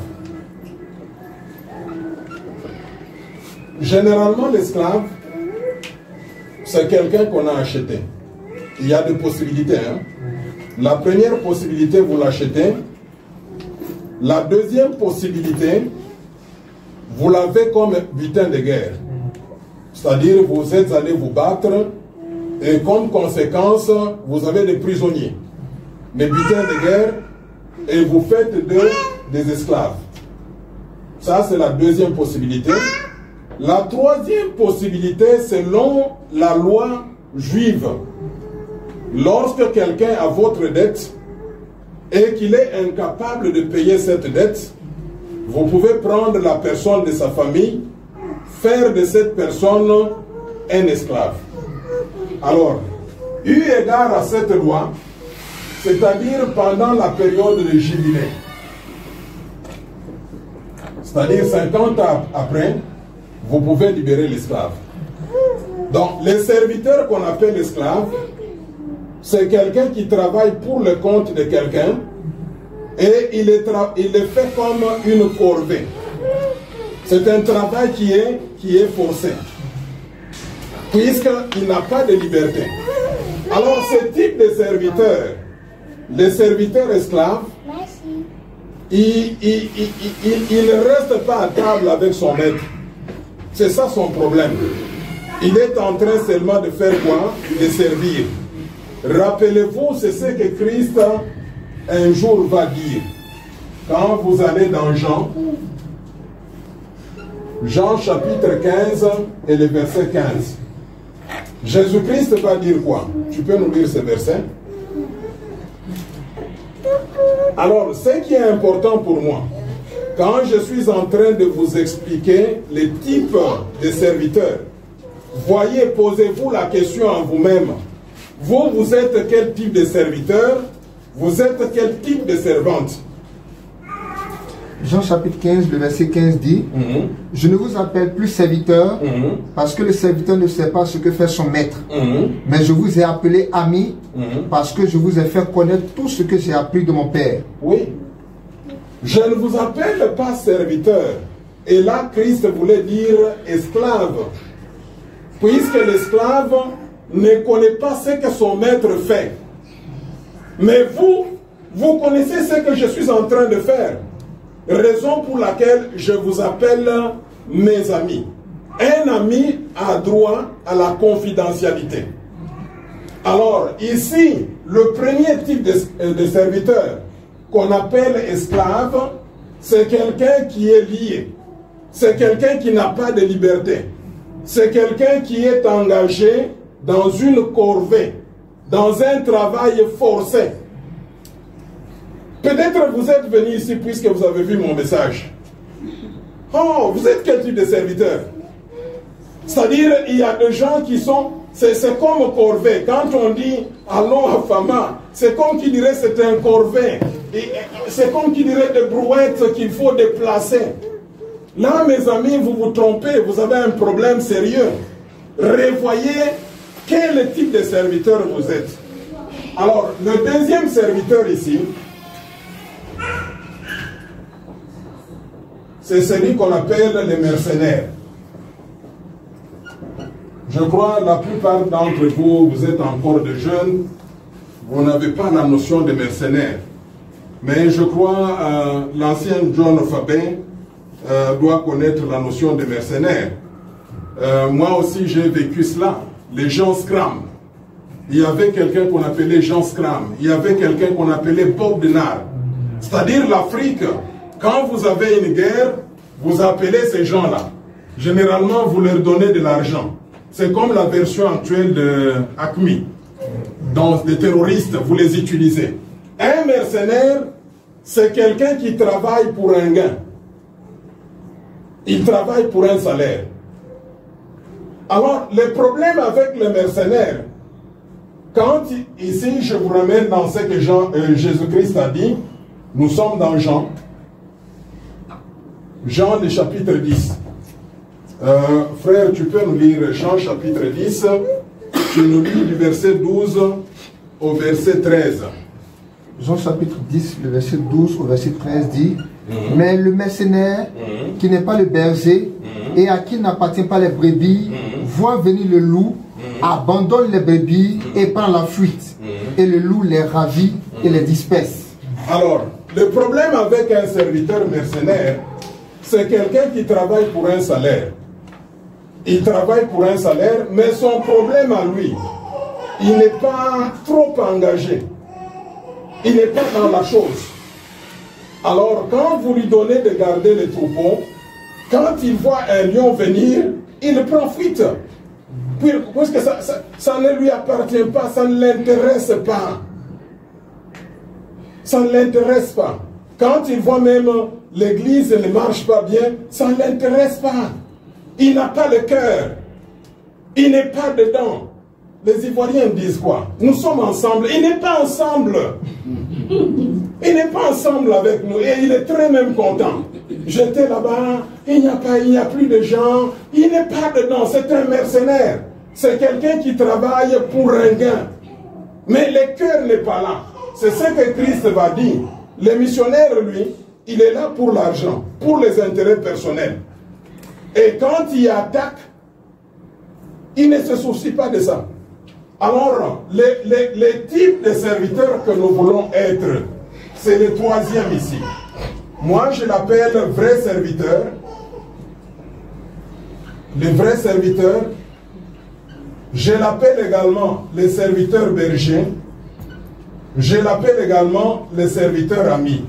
Généralement, l'esclave, c'est quelqu'un qu'on a acheté. Il y a 2 possibilités. Hein? La première possibilité, vous l'achetez. La deuxième possibilité, vous l'avez comme butin de guerre. C'est-à-dire, vous êtes allé vous battre et comme conséquence, vous avez des prisonniers, des butins de guerre, et vous faites des esclaves. Ça, c'est la deuxième possibilité. La troisième possibilité, selon la loi juive, lorsque quelqu'un a votre dette, et qu'il est incapable de payer cette dette, vous pouvez prendre la personne de sa famille, faire de cette personne un esclave. Alors, eu égard à cette loi, c'est-à-dire pendant la période de jubilé, c'est-à-dire 50 ans après, vous pouvez libérer l'esclave. Donc, les serviteurs qu'on appelle esclaves, c'est quelqu'un qui travaille pour le compte de quelqu'un et il est fait comme une corvée. C'est un travail qui est forcé, puisqu'il n'a pas de liberté. Alors, ce type de serviteurs, les serviteurs esclaves, il ne reste pas à table avec son maître. C'est ça son problème. Il est en train seulement de faire quoi? De servir. Rappelez-vous, c'est ce que Christ un jour va dire. Quand vous allez dans Jean chapitre 15 et le verset 15. Jésus-Christ va dire quoi? Tu peux nous lire ce verset? Alors, ce qui est important pour moi, quand je suis en train de vous expliquer les types de serviteurs, voyez, posez-vous la question en vous-même. Vous êtes quel type de serviteur? Vous êtes quel type de servante? Jean chapitre 15, le verset 15 dit, je ne vous appelle plus serviteur, parce que le serviteur ne sait pas ce que fait son maître. Mais je vous ai appelé ami, parce que je vous ai fait connaître tout ce que j'ai appris de mon Père. Oui. Je ne vous appelle pas serviteur. Et là, Christ voulait dire esclave. Puisque l'esclave ne connaît pas ce que son maître fait. Mais vous connaissez ce que je suis en train de faire. Raison pour laquelle je vous appelle mes amis. Un ami a droit à la confidentialité. Alors, ici, le premier type de serviteur qu'on appelle esclave, c'est quelqu'un qui est lié. C'est quelqu'un qui n'a pas de liberté. C'est quelqu'un qui est engagé dans une corvée, dans un travail forcé. Peut-être vous êtes venu ici puisque vous avez vu mon message. Oh, vous êtes quel type de serviteur? C'est-à-dire, il y a des gens qui sont... C'est comme corvée. Quand on dit « allons à Fama », c'est comme qui dirait c'est un corvée. C'est comme qui dirait des brouettes qu'il faut déplacer. Là, mes amis, vous vous trompez. Vous avez un problème sérieux. Revoyez quel type de serviteur vous êtes. Alors, le deuxième serviteur ici, c'est celui qu'on appelle les mercenaires. Je crois que la plupart d'entre vous, vous êtes encore de jeunes, vous n'avez pas la notion de mercenaires. Mais je crois l'ancien John Fabin doit connaître la notion de mercenaires. Moi aussi, j'ai vécu cela. Les gens Scram. Il y avait quelqu'un qu'on appelait Jean Scram. Il y avait quelqu'un qu'on appelait Bob Denard. C'est-à-dire l'Afrique. Quand vous avez une guerre, vous appelez ces gens-là. Généralement, vous leur donnez de l'argent. C'est comme la version actuelle de ACMI. Donc, les terroristes, vous les utilisez. Un mercenaire, c'est quelqu'un qui travaille pour un gain. Il travaille pour un salaire. Alors, le problème avec le mercenaire, quand ici, je vous ramène dans ce que Jésus-Christ a dit, nous sommes dans Jean le chapitre 10. Frère, tu peux nous lire Jean chapitre 10, tu nous lis du verset 12 au verset 13. Jean chapitre 10, le verset 12 au verset 13 dit, mais le mercenaire, qui n'est pas le berger, et à qui n'appartient pas les brebis, voit venir le loup, abandonne les brebis et prend la fuite. Et le loup les ravit et les disperse. Alors, le problème avec un serviteur mercenaire, c'est quelqu'un qui travaille pour un salaire. Il travaille pour un salaire, mais son problème à lui, il n'est pas trop engagé. Il n'est pas dans la chose. Alors, quand vous lui donnez de garder les troupeaux, quand il voit un lion venir, il prend fuite. Parce que ça ne lui appartient pas, ça ne l'intéresse pas. Ça ne l'intéresse pas. Quand il voit même l'église ne marche pas bien, ça ne l'intéresse pas. Il n'a pas le cœur. Il n'est pas dedans. Les Ivoiriens disent quoi? Nous sommes ensemble. Il n'est pas ensemble. Il n'est pas ensemble avec nous. Et il est très même content. J'étais là-bas, il n'y a plus de gens. Il n'est pas dedans. C'est un mercenaire. C'est quelqu'un qui travaille pour un gain. Mais le cœur n'est pas là. C'est ce que Christ va dire. Le missionnaire, lui, il est là pour l'argent, pour les intérêts personnels. Et quand il attaque, il ne se soucie pas de ça. Alors, les types de serviteurs que nous voulons être, c'est le troisième ici. Moi, je l'appelle vrai serviteur. Le vrai serviteur. Je l'appelle également les serviteurs bergers. Je l'appelle également les serviteurs amis.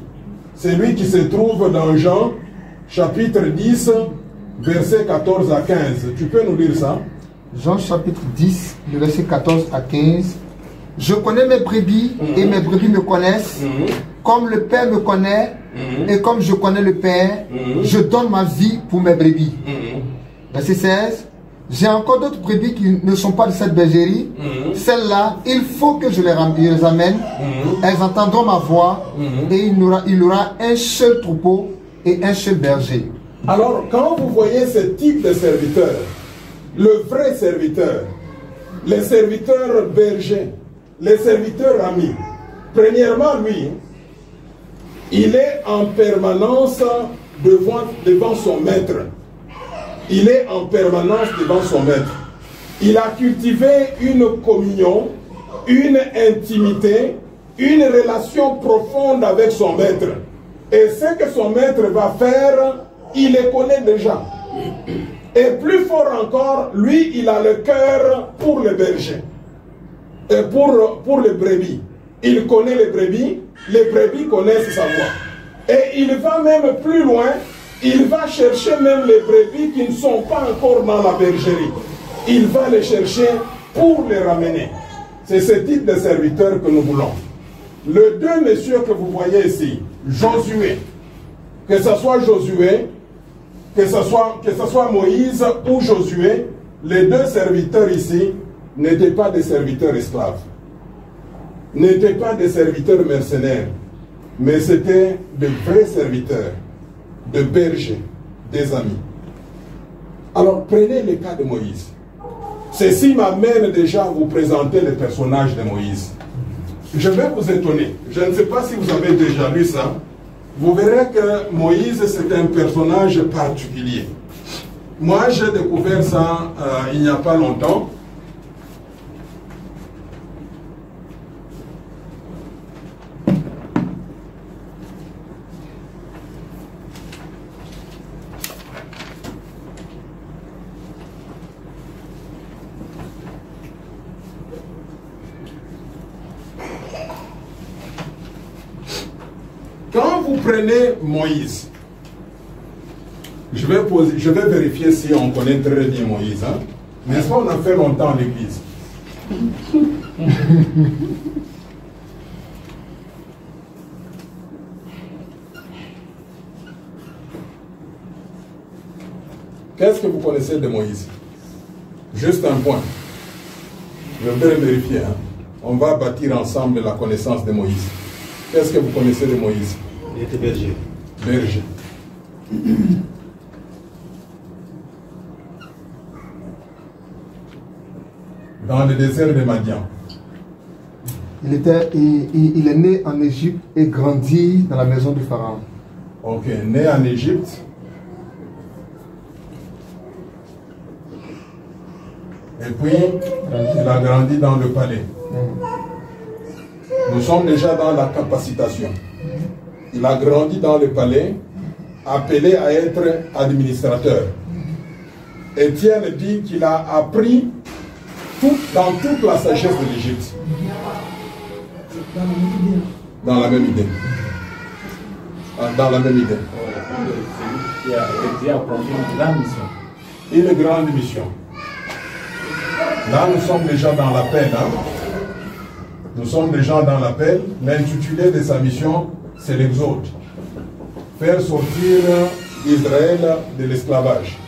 C'est lui qui se trouve dans Jean, chapitre 10, versets 14 à 15. Tu peux nous lire ça? Jean chapitre 10, le verset 14 à 15. Je connais mes brebis et mes brebis me connaissent. Comme le Père me connaît et comme je connais le Père, je donne ma vie pour mes brebis. Verset 16. J'ai encore d'autres brebis qui ne sont pas de cette bergerie. Celles-là, il faut que je les amène. Elles entendront ma voix et il y aura un seul troupeau et un seul berger. Alors, quand vous voyez ce type de serviteur, le vrai serviteur, les serviteurs bergers, les serviteurs amis, premièrement, lui, il est en permanence devant son maître. Il est en permanence devant son maître. Il a cultivé une communion, une intimité, une relation profonde avec son maître. Et ce que son maître va faire, il les connaît déjà. Et plus fort encore, lui, il a le cœur pour les bergers. Et pour les brebis. Il connaît les brebis connaissent sa voix. Et il va même plus loin. Il va chercher même les brebis qui ne sont pas encore dans la bergerie. Il va les chercher pour les ramener. C'est ce type de serviteur que nous voulons. Les deux messieurs que vous voyez ici, Josué, que ce soit Josué, que ce soit Moïse ou Josué, les deux serviteurs ici n'étaient pas des serviteurs esclaves, n'étaient pas des serviteurs mercenaires, mais c'était de vrais serviteurs, de bergers, des amis. Alors prenez le cas de Moïse. Ceci m'amène déjà à vous présenter le personnage de Moïse. Je vais vous étonner. Je ne sais pas si vous avez déjà lu ça. Vous verrez que Moïse, c'est un personnage particulier. Moi, j'ai découvert ça il n'y a pas longtemps. Quand vous prenez Moïse, je vais vérifier si on connaît très bien Moïse. Hein? N'est-ce pas, on a fait longtemps à l'église. Qu'est-ce que vous connaissez de Moïse? Juste un point. Je vais vérifier. Hein? On va bâtir ensemble la connaissance de Moïse. Qu'est-ce que vous connaissez de Moïse? Il était berger. Berger. Dans le désert de Madian. Il est né en Égypte et grandi dans la maison du Pharaon. Ok, né en Égypte. Et puis, il a grandi dans le palais. Nous sommes déjà dans la capacitation. Il a grandi dans le palais, appelé à être administrateur. Étienne dit qu'il a appris dans toute la sagesse de l'Égypte. Dans la même idée. Dans la même idée. Il a accompli une grande mission. Une grande mission. Là, nous sommes déjà dans la peine. Hein? Nous sommes déjà dans l'appel. L'intitulé de sa mission, c'est l'exode. Faire sortir Israël de l'esclavage.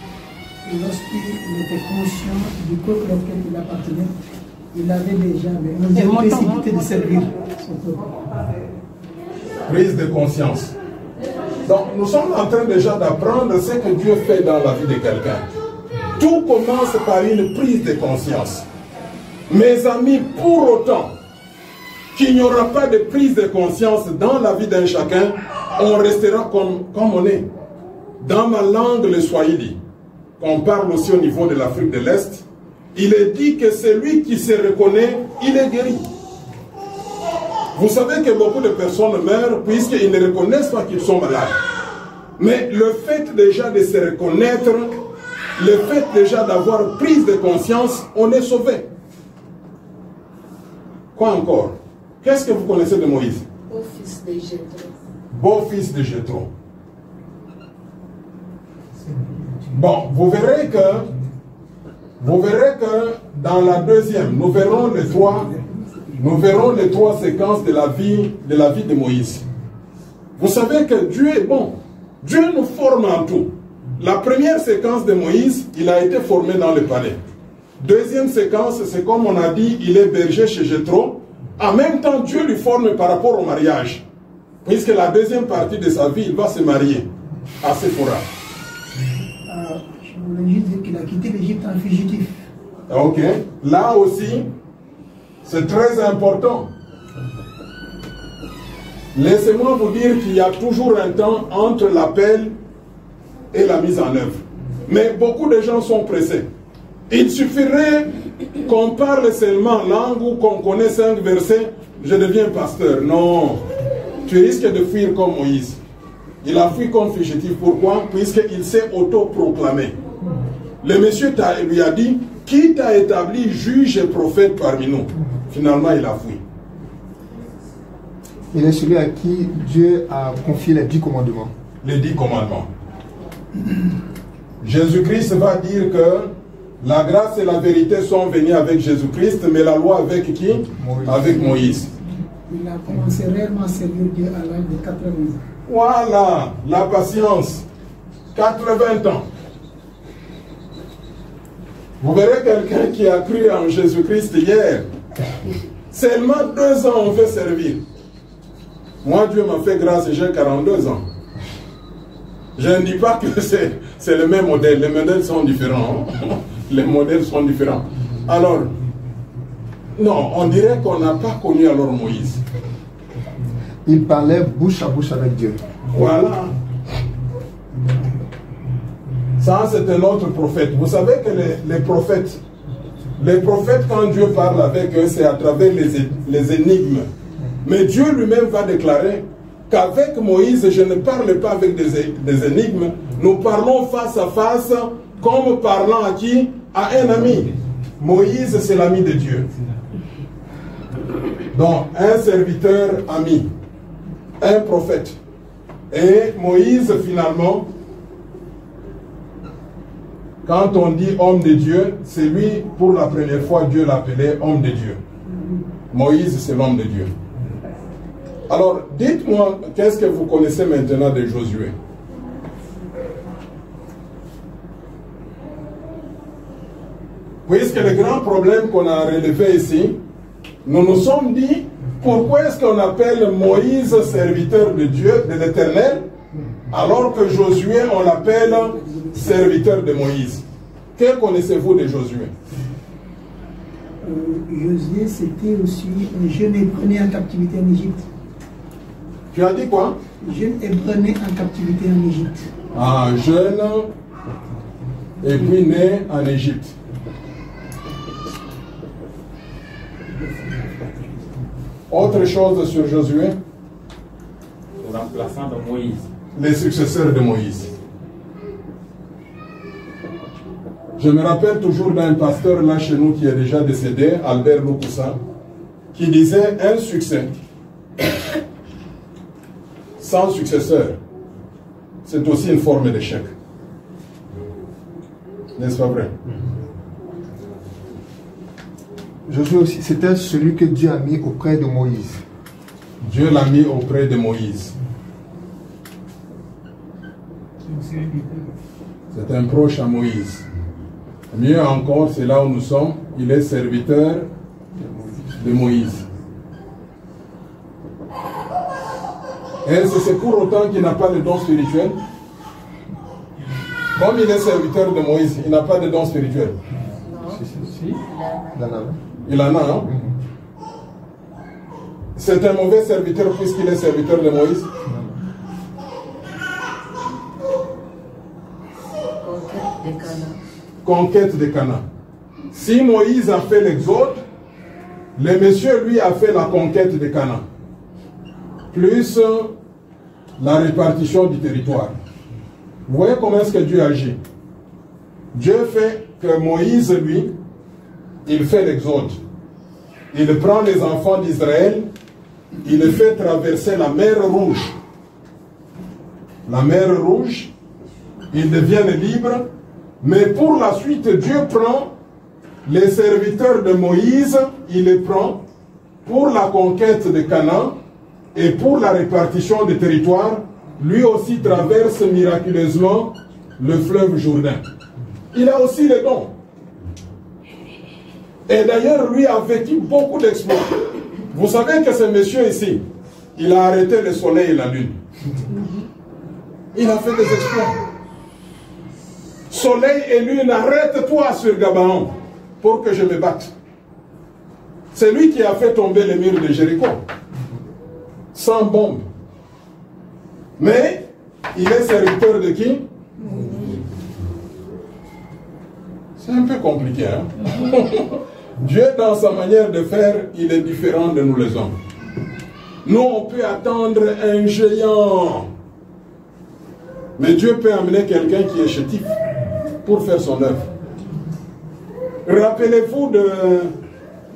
Lorsqu'il était conscient du peuple auquel il appartenait, il avait déjà une possibilité de servir son peuple. Prise de conscience. Donc nous sommes en train déjà d'apprendre ce que Dieu fait dans la vie de quelqu'un. Tout commence par une prise de conscience. Mes amis, pour autant qu'il n'y aura pas de prise de conscience dans la vie d'un chacun, on restera comme on est. Dans ma langue, le Swahili, qu'on parle aussi au niveau de l'Afrique de l'Est, il est dit que celui qui se reconnaît, il est guéri. Vous savez que beaucoup de personnes meurent puisqu'ils ne reconnaissent pas qu'ils sont malades. Mais le fait déjà de se reconnaître, le fait déjà d'avoir prise de conscience, on est sauvé. Quoi encore? Qu'est-ce que vous connaissez de Moïse? Beau-fils de Jéthro. Beau-fils de Jéthro. Bon, vous verrez que dans la deuxième, nous verrons les trois séquences de la vie de Moïse. Vous savez que Dieu est bon. Dieu nous forme en tout. La première séquence de Moïse, il a été formé dans le palais. Deuxième séquence, c'est comme on a dit, il est berger chez Jéthro. En même temps, Dieu lui forme par rapport au mariage. Puisque la deuxième partie de sa vie, il va se marier à Séphora. Je voulais juste dire qu'il a quitté l'Égypte en fugitif. Ok. Là aussi, c'est très important. Laissez-moi vous dire qu'il y a toujours un temps entre l'appel et la mise en œuvre. Mais beaucoup de gens sont pressés. Il suffirait qu'on parle seulement langue ou qu'on connaisse 5 versets, je deviens pasteur. Non. Tu risques de fuir comme Moïse. Il a fui comme fugitif. Pourquoi? Puisqu'il s'est autoproclamé. Le monsieur lui a dit, qui t'a établi juge et prophète parmi nous? Finalement, il a fui. Il est celui à qui Dieu a confié les 10 commandements. Les 10 commandements. Jésus-Christ va dire que la grâce et la vérité sont venues avec Jésus-Christ, mais la loi avec qui? Moïse. Avec Moïse. Il a commencé réellement à servir Dieu à l'âge de 80 ans. Voilà, la patience. 80 ans. Vous verrez quelqu'un qui a cru en Jésus-Christ hier. Seulement 2 ans on veut servir. Moi, Dieu m'a fait grâce et j'ai 42 ans. Je ne dis pas que c'est le même modèle. Les modèles sont différents. Les modèles sont différents. Alors, non, on dirait qu'on n'a pas connu alors Moïse. Il parlait bouche à bouche avec Dieu. Voilà. Ça, c'est un autre prophète. Vous savez que les prophètes, quand Dieu parle avec eux, c'est à travers les énigmes. Mais Dieu lui-même va déclarer qu'avec Moïse, je ne parle pas avec des énigmes. Nous parlons face à face, comme parlant à qui? À un ami. Moïse, c'est l'ami de Dieu. Donc, un serviteur ami, un prophète. Et Moïse, finalement, quand on dit homme de Dieu, c'est lui, pour la première fois, Dieu l'appelait homme de Dieu. Moïse, c'est l'homme de Dieu. Alors, dites-moi, qu'est-ce que vous connaissez maintenant de Josué? Puisque le grand problème qu'on a relevé ici, nous nous sommes dit, pourquoi est-ce qu'on appelle Moïse serviteur de Dieu, de l'Éternel, alors que Josué, on l'appelle serviteur de Moïse? Que connaissez-vous de Josué? Josué, c'était aussi un jeune hébreu en captivité en Égypte. Tu as dit quoi? Jeune hébreu en captivité en Égypte. Ah, jeune, et puis né en Égypte. Autre chose sur Josué? Le remplaçant de Moïse. Les successeurs de Moïse. Je me rappelle toujours d'un pasteur là chez nous qui est déjà décédé, Albert Loukoussa, qui disait un succès sans successeur, c'est aussi une forme d'échec. N'est-ce pas vrai? Josué aussi, c'était celui que Dieu a mis auprès de Moïse. Dieu l'a mis auprès de Moïse. C'est un proche à Moïse. Mieux encore, c'est là où nous sommes. Il est serviteur de Moïse. Est-ce que c'est pour autant qu'il n'a pas de don spirituel? Comme il est serviteur de Moïse, il n'a pas de don spirituel. Si. Il en a, non? C'est un mauvais serviteur puisqu'il est serviteur de Moïse. Conquête de Canaan. Si Moïse a fait l'exode, le monsieur lui a fait la conquête de Canaan. Plus la répartition du territoire. Vous voyez comment est-ce que Dieu agit? Dieu fait que Moïse, lui, il fait l'exode. Il prend les enfants d'Israël, il les fait traverser la mer Rouge. La mer Rouge, ils deviennent libres, mais pour la suite, Dieu prend les serviteurs de Moïse, il les prend pour la conquête de Canaan et pour la répartition des territoires. Lui aussi traverse miraculeusement le fleuve Jourdain. Il a aussi les dons. Et d'ailleurs, lui a vécu beaucoup d'exploits. Vous savez que ce monsieur ici, il a arrêté le soleil et la lune. Il a fait des exploits. Soleil et lune, arrête-toi sur Gabaon pour que je me batte. C'est lui qui a fait tomber les murs de Jéricho. Sans bombe. Mais, il est serviteur de qui? C'est un peu compliqué, hein? Dieu, dans sa manière de faire, il est différent de nous les hommes. Nous, on peut attendre un géant. Mais Dieu peut amener quelqu'un qui est chétif pour faire son œuvre. Rappelez-vous de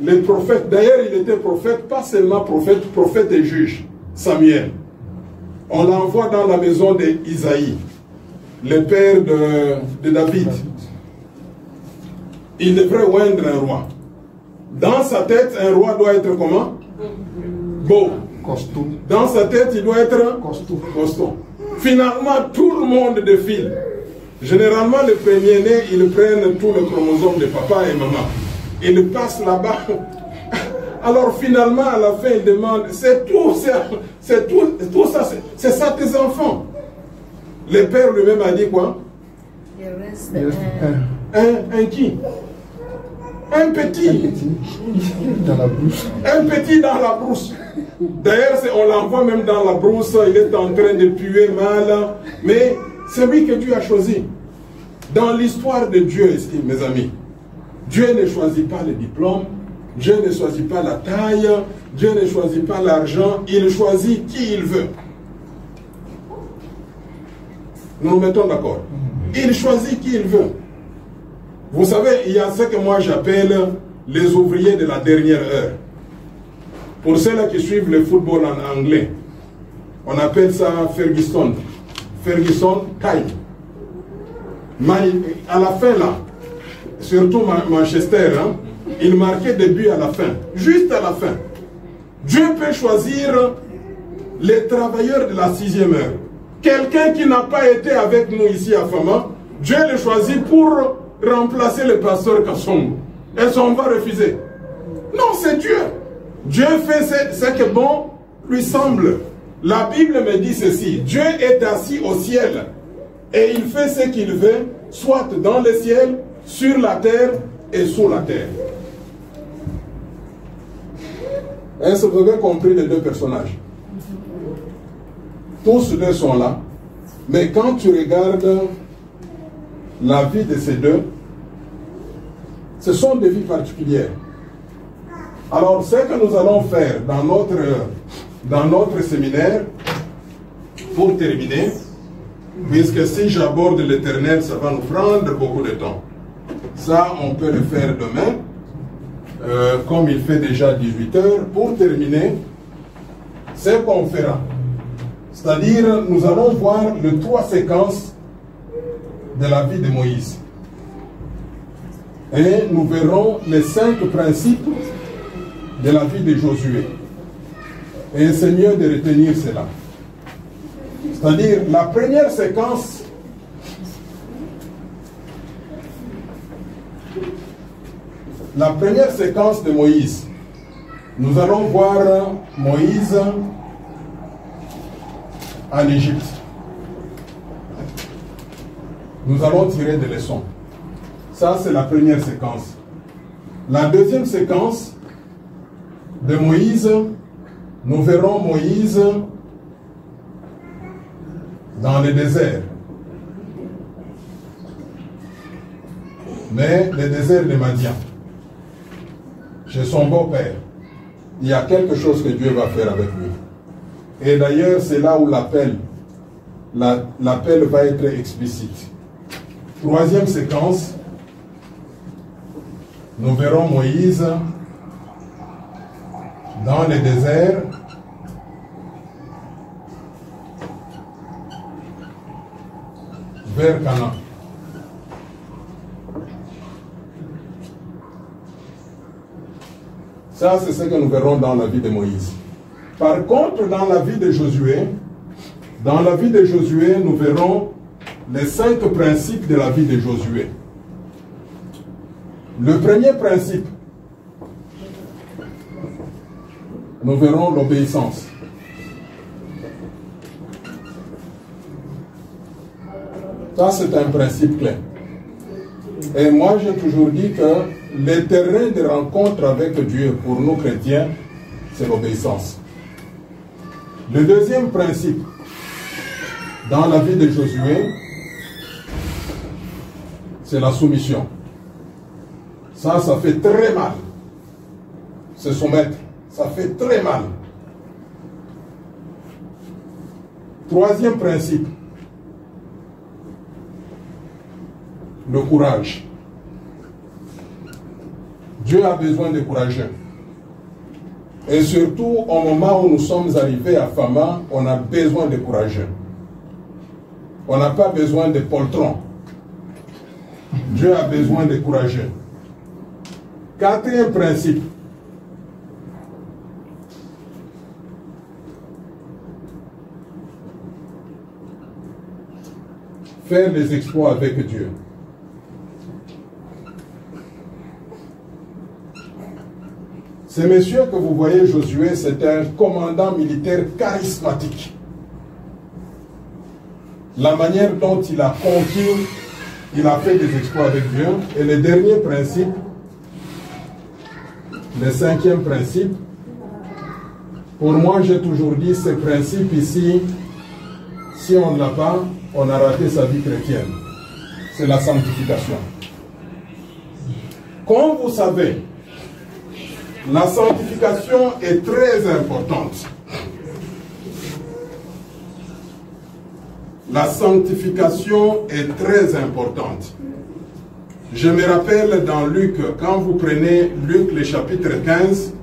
les prophètes. D'ailleurs, il était prophète, pas seulement prophète, prophète et juge. Samuel. On l'envoie dans la maison d'Isaïe, le père de David. Il devrait oindre un roi. Dans sa tête, un roi doit être comment? Beau. Costaud. Dans sa tête, il doit être costaud. Finalement, tout le monde défile. Généralement, les premiers-nés, ils prennent tous les chromosomes de papa et maman. Ils passent là-bas. Alors finalement, à la fin, ils demandent, c'est tout ça, c'est ça tes enfants. Le père lui-même a dit quoi? Il reste Un qui? Un petit. Dans la brousse. Un petit dans la brousse. D'ailleurs, on l'envoie même dans la brousse, il est en train de puer mal. Mais c'est lui que Dieu a choisi. Dans l'histoire de Dieu ici, mes amis, Dieu ne choisit pas le diplôme, Dieu ne choisit pas la taille, Dieu ne choisit pas l'argent, il choisit qui il veut. Nous nous mettons d'accord. Il choisit qui il veut. Vous savez, il y a ce que moi j'appelle les ouvriers de la dernière heure. Pour ceux-là qui suivent le football en anglais, on appelle ça Ferguson. Ferguson time. À la fin là, surtout Manchester, hein, il marquait des buts à la fin, juste à la fin. Dieu peut choisir les travailleurs de la 6e heure. Quelqu'un qui n'a pas été avec nous ici à Fama, Dieu le choisit pour remplacer le pasteur Kassongo. Est-ce qu'on va refuser? Non, c'est Dieu. Dieu fait ce que bon lui semble. La Bible me dit ceci: Dieu est assis au ciel et il fait ce qu'il veut, soit dans le ciel, sur la terre et sous la terre. Est-ce que vous avez compris les deux personnages? Tous deux sont là, mais quand tu regardes la vie de ces deux, ce sont des vies particulières. Alors, ce que nous allons faire dans notre séminaire, pour terminer, puisque si j'aborde l'Éternel, ça va nous prendre beaucoup de temps. Ça, on peut le faire demain, comme il fait déjà 18 heures. Pour terminer, ce qu'on fera, c'est-à-dire, nous allons voir les 3 séquences de la vie de Moïse. Et nous verrons les 5 principes de la vie de Josué. Et c'est mieux de retenir cela. C'est-à-dire, la première séquence, de Moïse, nous allons voir Moïse en Égypte. Nous allons tirer des leçons. Ça, c'est la première séquence. La deuxième séquence de Moïse, nous verrons Moïse dans le désert. Mais le désert de Madian, chez son beau-père. Il y a quelque chose que Dieu va faire avec lui. Et d'ailleurs, c'est là où l'appel va être explicite. Troisième séquence, nous verrons Moïse dans le désert, vers Canaan. Ça, c'est ce que nous verrons dans la vie de Moïse. Par contre, dans la vie de Josué, nous verrons les 5 principes de la vie de Josué. Le premier principe, nous verrons l'obéissance. Ça, c'est un principe clé. Et moi, j'ai toujours dit que le terrain de rencontre avec Dieu pour nous chrétiens, c'est l'obéissance. Le deuxième principe dans la vie de Josué, c'est la soumission. Ça fait très mal. Se soumettre, ça fait très mal. Troisième principe, le courage. Dieu a besoin de courageux. Et surtout, au moment où nous sommes arrivés à Fama, on a besoin de courageux. On n'a pas besoin de poltrons. Dieu a besoin de courageux. Quatrième principe. Faire des exploits avec Dieu. Ce monsieur que vous voyez, Josué, c'est un commandant militaire charismatique. La manière dont il a conquis, il a fait des exploits avec Dieu. Et le dernier principe, le cinquième principe, pour moi, j'ai toujours dit, ce principe ici, si on ne l'a pas, on a raté sa vie chrétienne. C'est la sanctification. Comme vous savez, la sanctification est très importante. La sanctification est très importante. Je me rappelle dans Luc, quand vous prenez Luc, le chapitre 15,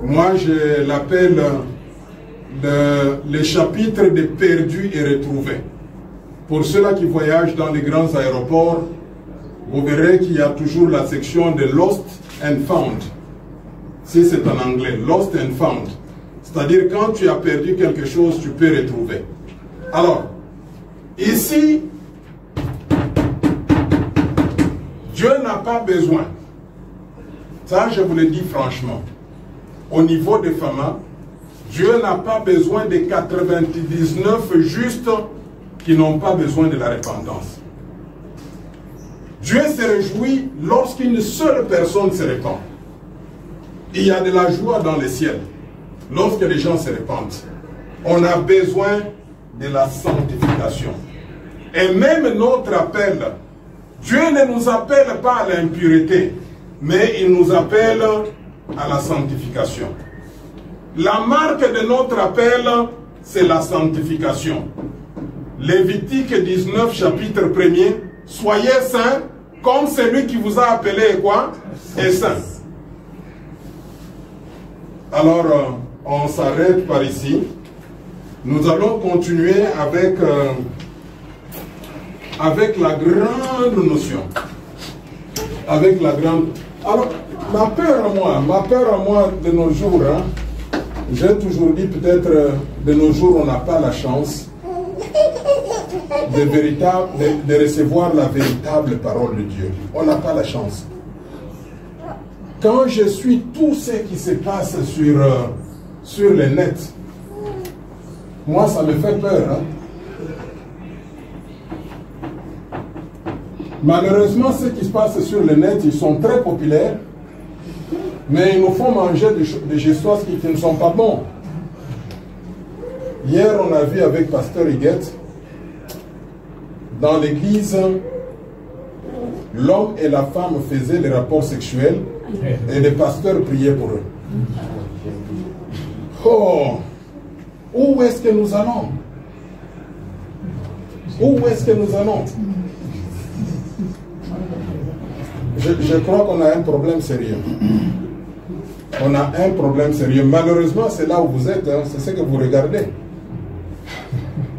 moi je l'appelle le chapitre des perdus et retrouvés. Pour ceux-là qui voyagent dans les grands aéroports, vous verrez qu'il y a toujours la section de Lost and Found. Si c'est en anglais, Lost and Found. C'est-à-dire quand tu as perdu quelque chose, tu peux retrouver. Alors, ici, Dieu n'a pas besoin. Ça, je vous le dis franchement. Au niveau des femmes, Dieu n'a pas besoin des 99 justes qui n'ont pas besoin de la repentance. Dieu se réjouit lorsqu'une seule personne se répand. Il y a de la joie dans le ciel lorsque les gens se répandent. On a besoin de la sanctification. Et même notre appel, Dieu ne nous appelle pas à l'impureté, mais il nous appelle à la sanctification. La marque de notre appel, c'est la sanctification. Lévitique 19, chapitre 1er, soyez saints, comme celui qui vous a appelé est quoi? Est saint. Alors, on s'arrête par ici. Nous allons continuer avec la grande notion. Avec la grande... Alors, ma peur à moi de nos jours, hein, j'ai toujours dit peut-être de nos jours on n'a pas la chance de recevoir la véritable parole de Dieu. On n'a pas la chance. Quand je suis tout ce qui se passe sur le net, moi ça me fait peur. Hein. Malheureusement, ceux qui se passent sur le net, ils sont très populaires, mais ils nous font manger des choses qui ne sont pas bons. Hier, on a vu avec Pasteur Higuette, dans l'église, l'homme et la femme faisaient des rapports sexuels et les pasteurs priaient pour eux. Oh, où est-ce que nous allons? Où est-ce que nous allons? Je crois qu'on a un problème sérieux. On a un problème sérieux. Malheureusement, c'est là où vous êtes, hein, c'est ce que vous regardez.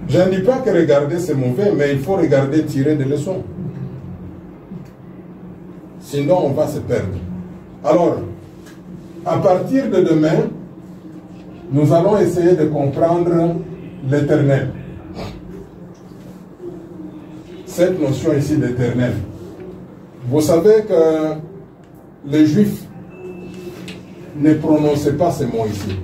Je ne dis pas que regarder c'est mauvais, mais il faut regarder, tirer des leçons. Sinon, on va se perdre. Alors, à partir de demain, nous allons essayer de comprendre l'éternel. Cette notion ici d'éternel. Vous savez que les Juifs ne prononçaient pas ces mots ici.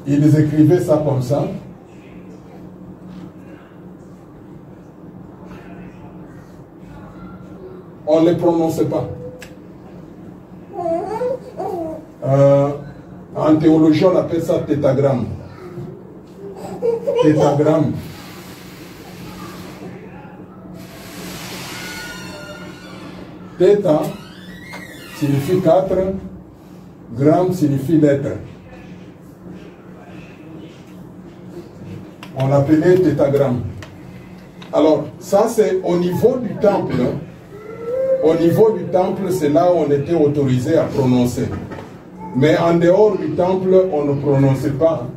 Ils écrivaient ça comme ça. On ne les prononçait pas. En théologie, on appelle ça tétagramme. Tétagramme. Theta signifie 4, gramme signifie lettre. On l'appelait tétagramme. Alors, ça c'est au niveau du temple. Au niveau du temple, c'est là où on était autorisé à prononcer. Mais en dehors du temple, on ne prononçait pas.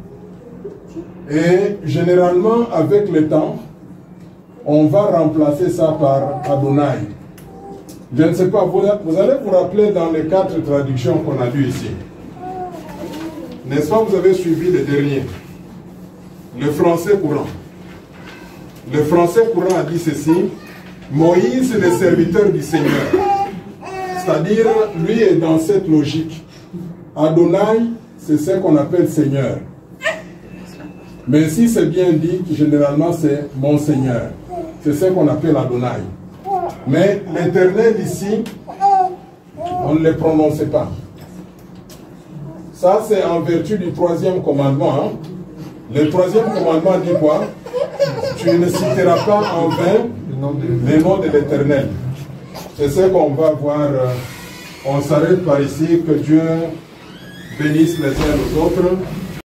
Et généralement, avec le temps, on va remplacer ça par Adonai. Je ne sais pas, vous allez vous rappeler dans les 4 traductions qu'on a lues ici. N'est-ce pas, vous avez suivi les derniers. Le français courant. Le français courant a dit ceci: Moïse, le serviteur du Seigneur. C'est-à-dire, lui est dans cette logique. Adonai, c'est ce qu'on appelle Seigneur. Mais si c'est bien dit, généralement c'est mon Seigneur. C'est ce qu'on appelle Adonai. Mais l'Éternel ici, on ne le prononçait pas. Ça c'est en vertu du 3e commandement. Hein? Le 3e commandement dit quoi? Tu ne citeras pas en vain le nom de l'Éternel. C'est ce qu'on va voir. On s'arrête par ici. Que Dieu bénisse les uns les autres.